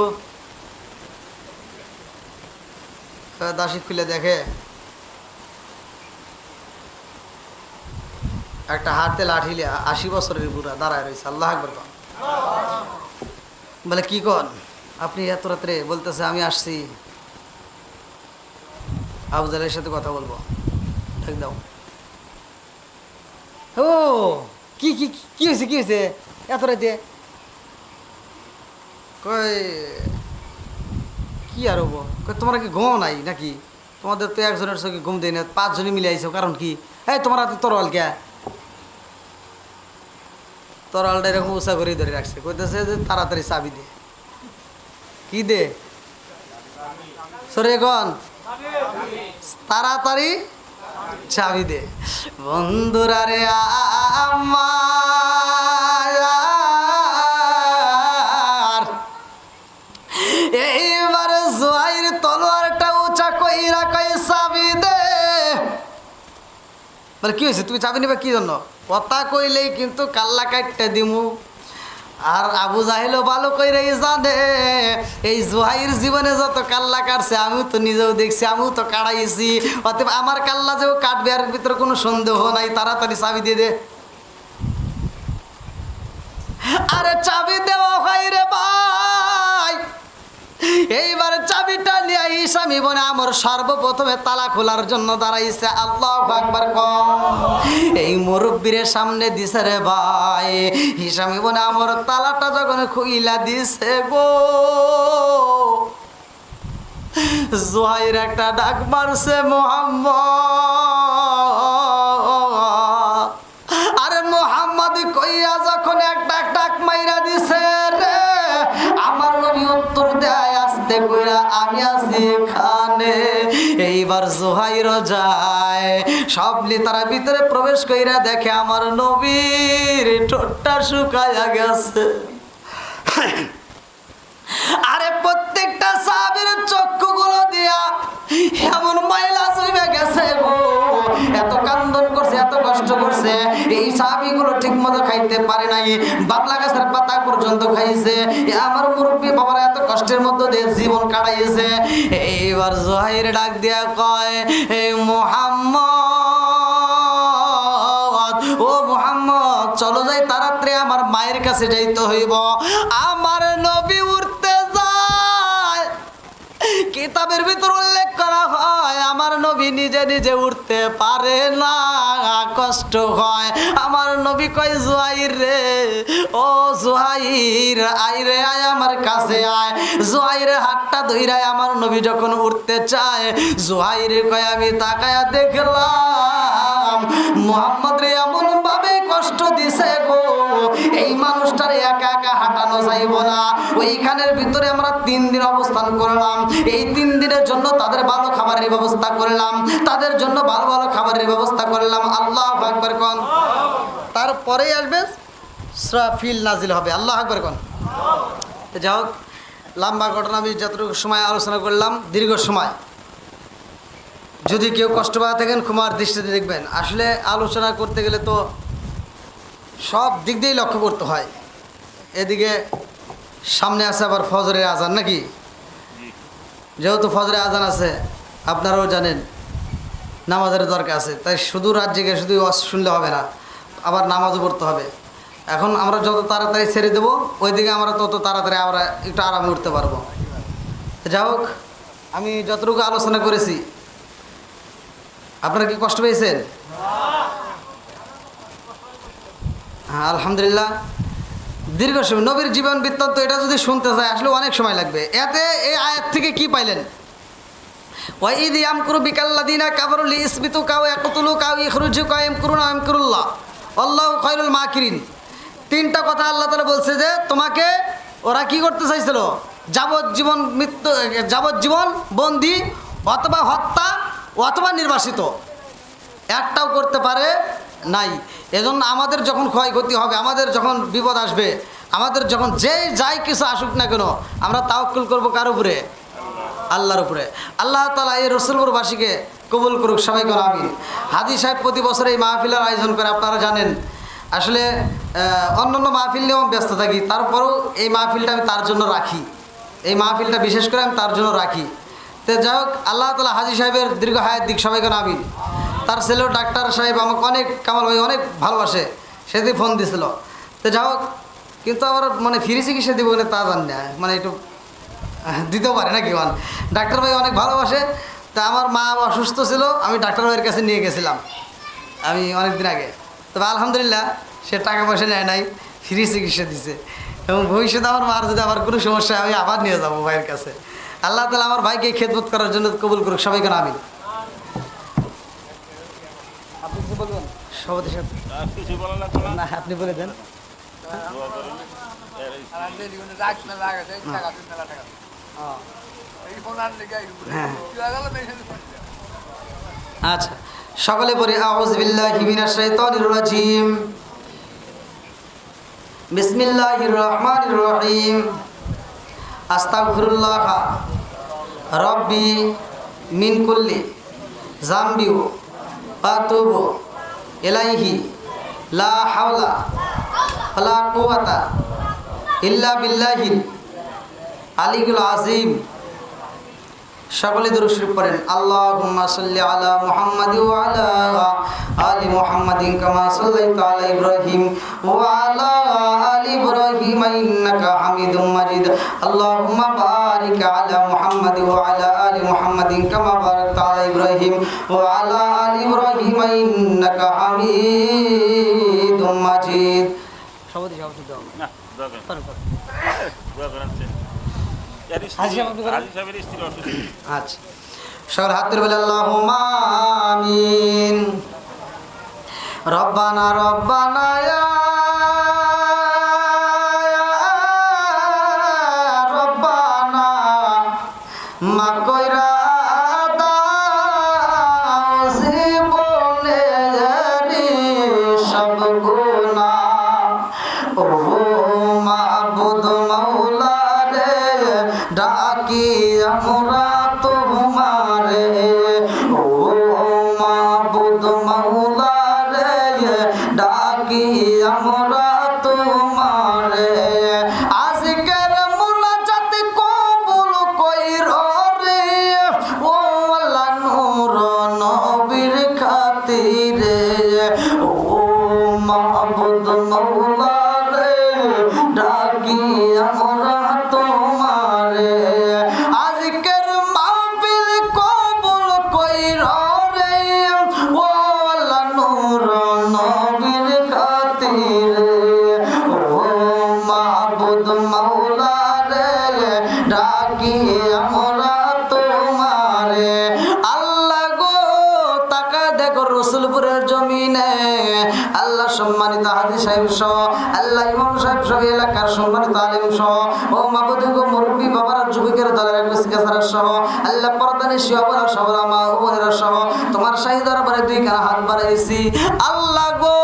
দাসী খুলে দেখে একটা হাতে লাঠি 80 বছরের বুড়া দাঁড়ায় রয়েছে। আল্লাহ আকবার কোন। বলে কি কন আপনি এত রাত্রে? বলতেছে আমি আসছি আবু জাহেলের সাথে কথা বলবো। ঠিক দাও। ও কি কি কি হয়েছে, কি হয়েছে এত রাতে? কই কি আর হবো, কই তোমরা কি ঘুমাও নাই নাকি? তোমাদের তো একজনের চোখে ঘুম দেয় না, 5 জনে মিলে আইছো, কারণ কি? এই তোমার হাতে তরোয়াল কে? তরোয়ালটা এরকম উঁচা করে ধরে রাখছে, কইতেছে যে তাড়াতাড়ি চাবি দে। কি দে? সরে গন, তাড়াতাড়ি চাবি দে। বন্ধুরা রে আমার, এইবার জুহাইর তলোয়ারটা উঁচা কইরা কই চাবি দে। বলে কি হয়েছে, তুমি চাবি নিবা কি জন্য? কথা কইলেই কিন্তু কাল্লা কাটতে দিমু। আর আবু জাহেলও ভালো কইরাই জানে এই জুহাইর জীবনে যত কাল্লা কাটছে আমিও তো নিজেও দেখছি, আমিও তো কাটাইছি, অতএব আমার কাল্লা যেও কাটবে আর ভিতরে কোনো সন্দেহ নাই। তাড়াতাড়ি চাবি দিয়ে দে। আরে চাবি দেওয়া হয় রে ভাই। এইবার চাবিটা নিয়ে হিসাম ইবনে আমর সর্বপ্রথমে তালা খোলার জন্য দাঁড়াইছে। আল্লাহু আকবার কম। এই মুরব্বিরের সামনে দিছে রে ভাই। হিসাম ইবনে আমর তালাটা যখন খুইলা দিছে গো, জুহাইর একটা ডাক মারছে মোহাম্মদ। আরে মোহাম্মদ কইয়া যখন একটা ডাক মাইরা দিছে রে, আমার নবী উত্তর দেয় আস্তে কইরা আমি আছি এখানে। এইবার জুহাইর যায়, সব তারা ভিতরে প্রবেশ কইরা দেখে আমার নবীর ঠোঁটটা শুকায়া গেছে। আরে প্রত্যেকটা সাহাবীর চক্ষুগুলো দিয়া এমন ময়লা চুইবে গেছে গো, এত কান্দন করছে, এত কষ্ট করছে। এই সাহাবীগুলো ঠিক মতো খাইতে পারে নাই, বাবলা গাছের পাতা পর্যন্ত খাইছে। আমার মুরব্বী বাবারা এত কষ্টের মধ্যে দিয়ে জীবন কাটাইছে। এইবার জুহাইর ডাক দিয়া কয়, এই মুহাম্মদ, ও মুহাম্মদ চলো যাই, তাড়াতাড়ি আমার মায়ের কাছে যাইতে হইব। আমার নবী উঠতে যায়, কিতাবের ভিতর উল্লেখ করা হয় আমার নবী নিজে নিজে উঠতে পারে না, কষ্ট হয়। আমার নবী কয় জুহাইর রে, ও জুহাইর আয় রে, আয় আমার কাছে আয়। জুহাইরের হাতটা ধইরায় আমার নবী যখন উঠতে চায়, জুহাইর কয় আমি তাকায়া দেখলাম মুহাম্মদ রে এমন ভাবে কষ্ট দিছে গো, এই মানুষটার একা একা হাঁটানো যাইব না। ওইখানের ভিতরে আমরা 3 দিন অবস্থান করলাম। এই 3 দিনের জন্য তাদের ভালো খাবারের ব্যবস্থা করলাম, তাদের জন্য ভালো ভালো খাবারের ব্যবস্থা করলাম। আল্লাহু আকবার কোন। তারপরেই আসবে ইসরাফিল নাজিল হবে। আল্লাহু আকবার কোন। যাই হোক, লম্বা ঘটনা আমি যতটুকু সময় আলোচনা করলাম, দীর্ঘ সময়। যদি কেউ কষ্ট পাওয়া থাকেন ক্ষমার দৃষ্টিতে দেখবেন। আসলে আলোচনা করতে গেলে তো সব দিক দিয়েই লক্ষ্য করতে হয়। এদিকে সামনে আছে আবার ফজরের আজান, নাকি? যেহেতু ফজরের আজান আছে আপনারাও জানেন নামাজের দরকার আছে, তাই শুধু রাত জেগে শুধু শুনলে হবে না, আবার নামাজও পড়তে হবে। এখন আমরা যত তাড়াতাড়ি ছেড়ে দেবো ওইদিকে আমরা তত তাড়াতাড়ি আমরা একটু আরামে উঠতে পারবো। যাই হোক, আমি যতটুকু আলোচনা করেছি আপনারা কি কষ্ট পেয়েছেন? হ্যাঁ আলহামদুলিল্লাহ। দীর্ঘ সময় নবীর জীবন বৃত্তান্ত এটা যদি শুনতে চাই আসলে অনেক সময় লাগবে। এতে এই আয়াত থেকে কি পাইলেন? ওয়াইদ ইয়ামকুরু বিকাল্লাযিনা কাফারু লিইসবিতুকা ওয়া ইয়াকতুলুকা ওয়া ইখরুজুকা ওয়া ইয়ামকুরুনা ওয়া ইয়ামকুরুল্লাহ আল্লাহু খায়রুল মাকিরিন। 3টা কথা আল্লাহ তাআলা বলছে যে তোমাকে ওরা কি করতে চাইছিল? যাবজ্জীবন বন্দি অথবা হত্যা অথবা নির্বাসিত, একটাও করতে পারে নাই। এজন্য আমাদের যখন ক্ষয়ক্ষতি হবে, আমাদের যখন বিপদ আসবে, আমাদের যখন যাই কিছু আসুক না কেন, আমরা তাওয়াক্কুল করবো কার উপরে? আল্লাহর উপরে। আল্লাহ তাআলা এই রসুলপুরবাসীকে কবুল করুক, সবাই করে আমিন। হাজী সাহেব প্রতি বছর এই মাহফিলের আয়োজন করে, আপনারা জানেন। আসলে অন্যান্য মাহফিল নিয়েও ব্যস্ত থাকি, তারপরেও এই মাহফিলটা আমি তার জন্য রাখি, এই মাহফিলটা বিশেষ করে আমি তার জন্য রাখি। তো যাই হোক, আল্লাহ তাআলা হাজী সাহেবের দীর্ঘ হায়াত দিক, সবাই করে আমিন। তার ছেলেও ডাক্তার সাহেব আমাকে অনেক, কামাল ভাই অনেক ভালোবাসে, সেদিন ফোন দিছিল। তো যাই হোক, কিন্তু আবার মানে ফ্রি চিকিৎসা দিব না তা জানি না, মানে একটু দিতেও পারে নাকি, মানে ডাক্তার ভাই অনেক ভালোবাসে। তা আমার মা অসুস্থ ছিল, আমি ডাক্তার ভাইয়ের কাছে নিয়ে গেছিলাম আমি অনেক দিন আগে। তবে আলহামদুলিল্লাহ সে টাকা পয়সা নেয় নাই, ফ্রি চিকিৎসা দিছে। এবং ভবিষ্যতে আমার মার যদি আবার কোনো সমস্যা, আমি আবার নিয়ে যাবো ভাইয়ের কাছে। আল্লাহ তাআলা আমার ভাইকে খেদমত করার জন্য কবুল করুক, সবাইকে আমিন। আপনি কিছু বলবেন সভাপতি সাহেব? না, আপনি বলে দেন। আচ্ছা, সকলে পড়ি আউযু বিল্লাহি মিনাশ শাইতানির রাজিম। বিসমিল্লাহির রহমানির রহিম। আস্তাগফিরুল্লাহ রাব্বি মিন কুল্লি যামবি ওয়া আতুবু ইলাইহি লা হাওলা ওয়ালা কুওয়াতা ইল্লা বিল্লাহিল আলিয়্যিল আযীম। সকলে দরুদ শরীফ পড়েন। আল্লাহুম্মা সাল্লি আলা মুহাম্মাদি ওয়া আলা আলি মুহাম্মাদিন কামা সাল্লাইতা আলা ইব্রাহিম ওয়া আলা আলি ইব্রাহিম ইন্নাকা হামিদুম মাজিদ। আল্লাহুম্মা বারিক আলা মুহাম্মাদি ওয়া আলা আলি মুহাম্মাদিন কামা বারাকতা আলা ইব্রাহিম ওয়া আলা আলি ইব্রাহিম ইন্নাকা হামিদুম মাজিদ। সবাই দাও না, দোয়া করেন। আচ্ছা, সবার হাতের বেলা আল্লাহুম্মা আমিন। রব্বানা রব্বানা ইয়া রব্বানা মা কইরা দাও জীবনে সব গুনাহ। ও মাবুদ মাওলা রে, ডাকি আমরা তোমারে। ও মাবুদ মাওলা রে, ডাকি আমরা তোমারে। আজকের মুনাজাত কবুল কইরো রে, ও আল্লাহ নূর নবীর খাতিরে। ও মাবুদ মাওলা রে, ডাকি আমরা তোমারে। আজকের মাহফিল কবুল কইরো রে, ও আল্লাহ নূর নবীর খাতিরে। ও মাবুদ মাওলা রে, ডাকি আমরা তোমারে। আল্লাহ গো, তাকা দেখো রসুলপুরের জমিনে আল্লাহ সম্মানিত হাজী সাহেব সহ, আল্লাহ ইমাম সাহেব সহ, এলাকার সম্মানিত আলেম সহ, ও মাবুদ গো মুরব্বী বাবারা, যুবকের দলের কুচকাচারা সহ, আল্লাহ পর্দানি শিয়াবরা সবরা মা ও বোনেরা সহ তোমার শাহী দরবারে দুই কানা হাত বাড়াইছি। আল্লাহ গো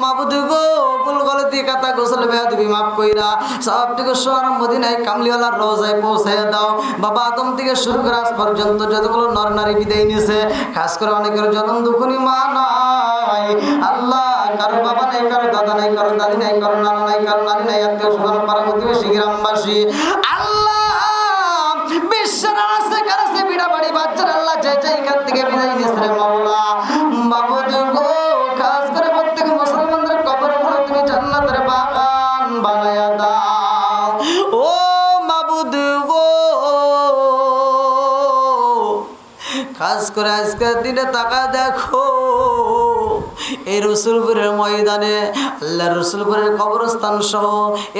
মাবুদ গো, ভুল গলতি কাতা গোসল বেয়াদবি মাফ কইরা সবটুকু সোনার মদিনায় কামলিওয়ালার রওজায় পৌঁছায় দাও। বাবা আদম থেকে শুরু করে আজ পর্যন্ত যতগুলো নর নারী বিদায় নিয়েছে, খাস করে অনেকের জনম দুঃখনী মা নাই আল্লাহ, কারো বাবা নাই, কারো দাদা নাই, কারো দাদি নাই, কারো নানা নাই, কারো নানি নাই, আত্মীয় স্বজন পাড়া প্রতিবেশী গ্রামবাসী আল্লাহ বিশ্বের আছে কাছে বিড়া বাড়ি বাচ্চারা আল্লাহ যে এখান থেকে বিদায় নিয়েছে রে মাওলা। বাবুদ গো, খাস করে প্রত্যেক মুসলমানদের কবর গুলো তুমি জান্নাতের বাগান বানায়া দাও। ও মাবুদ গো, খাস করে আজকের দিনে তাকা দেখো, এই রসুলপুরের ময়দানে আল্লাহ রসুলপুরের কবরস্থান সহ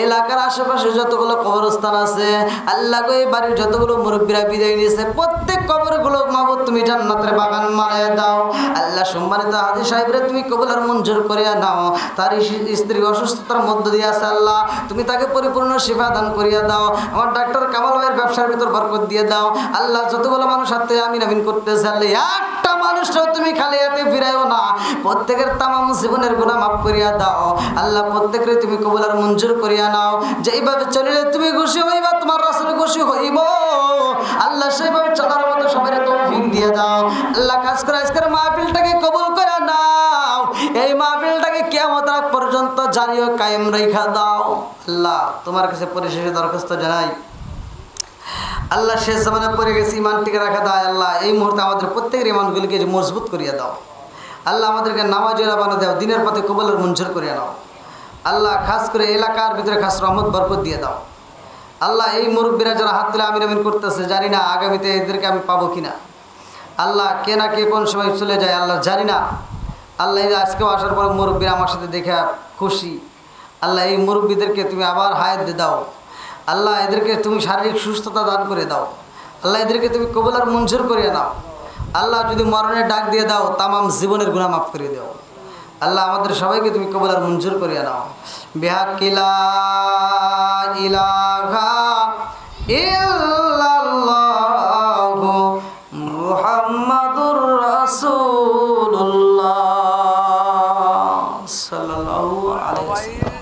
এলাকার আশেপাশে যতগুলো কবরস্থান আছে আল্লাহ গো এই বাড়ির যতগুলো মুরব্বীরা বিদায় নিয়েছে প্রত্যেক কবরগুলো মাবুদ তুমি জান্নাতের বাগান বানায় দাও। আল্লাহ সম্মানিত হাজী সাহেবরে তুমি কবুল আর মঞ্জুর করিয়া নাও। তার স্ত্রী অসুস্থতার মধ্য দিয়ে আছে আল্লাহ তুমি তাকে পরিপূর্ণ শিফা দান করিয়া দাও। আমার ডাক্তার কামাল ভাইয়ের ব্যবসার ভিতর বরকত দিয়ে দাও। আল্লাহ যতগুলো মানুষ হাতে আমিন আমিন করতেছে আল্লাহ একটা মানুষটাও তুমি খালি হাতে ফিরাইও না। প্রত্যেকের তামাম জীবনের গুনাহ মাফ করিয়া দাও আল্লাহ। প্রত্যেকের তুমি কবুল আর মঞ্জুর করিয়া নাও। যেইভাবে চলিলে তুমি খুশি হইবা, তোমার রাসূল খুশি হইব আল্লাহ, সেইভাবে চলার মতো সবাই তৌফিক দিয়ে দাও আল্লাহ। কাজ করে আজকের মাহফিলটাকে কবুল করে নাও। এই মাহফিলটাকে কিয়ামত আগ পর্যন্ত জারি ও কায়েম রেখা দাও আল্লাহ। তোমার কাছে পরিশেষে দরখাস্ত জানাই আল্লাহ, শেষ জামানায় পড়ে গেছি, ইমানটিকে রাখা দাও আল্লাহ। এই মুহূর্তে আমাদের প্রত্যেকের ইমানগুলিকে মজবুত করিয়া দাও আল্লাহ। আমাদেরকে নামাজিরা বানিয়ে দাও, দিনের পথে কবুল মঞ্জুর করিয়া নাও আল্লাহ। খাস করে এলাকার ভিতরে খাস রহমত বরকত দিয়ে দাও আল্লাহ। এই মুরব্বীরা যারা হাত তুলে আমিন আমিন করতেছে, জানি না আগামীতে এদেরকে আমি পাবো কিনা আল্লাহ। কে না কে কোন সময় চলে যায় আল্লাহ জানি না আল্লাহ। এই আজকেও আসার পর মুরব্বীরা আমার সাথে দেখে খুশি আল্লাহ। এই মুরব্বীদেরকে তুমি আবার হায়াত দিয়ে দাও আল্লাহ। এদেরকে তুমি শারীরিক সুস্থতা দান করে দাও আল্লাহ। এদেরকে তুমি কবুল আর মঞ্জুর করিয়ে নাও আল্লাহ। যদি মরণের ডাক দিয়ে দাও, তামাম জীবনের গুনাহ মাফ করে দাও আল্লাহ। আমাদের সবাইকে তুমি কবুল আর মঞ্জুর করিয়ে নাও। বিহাক্কিলা ইলাহা ইল্লাল্লাহু মুহাম্মাদুর রাসূলুল্লাহ সাল্লাল্লাহু আলাইহি ওয়াসাল্লাম।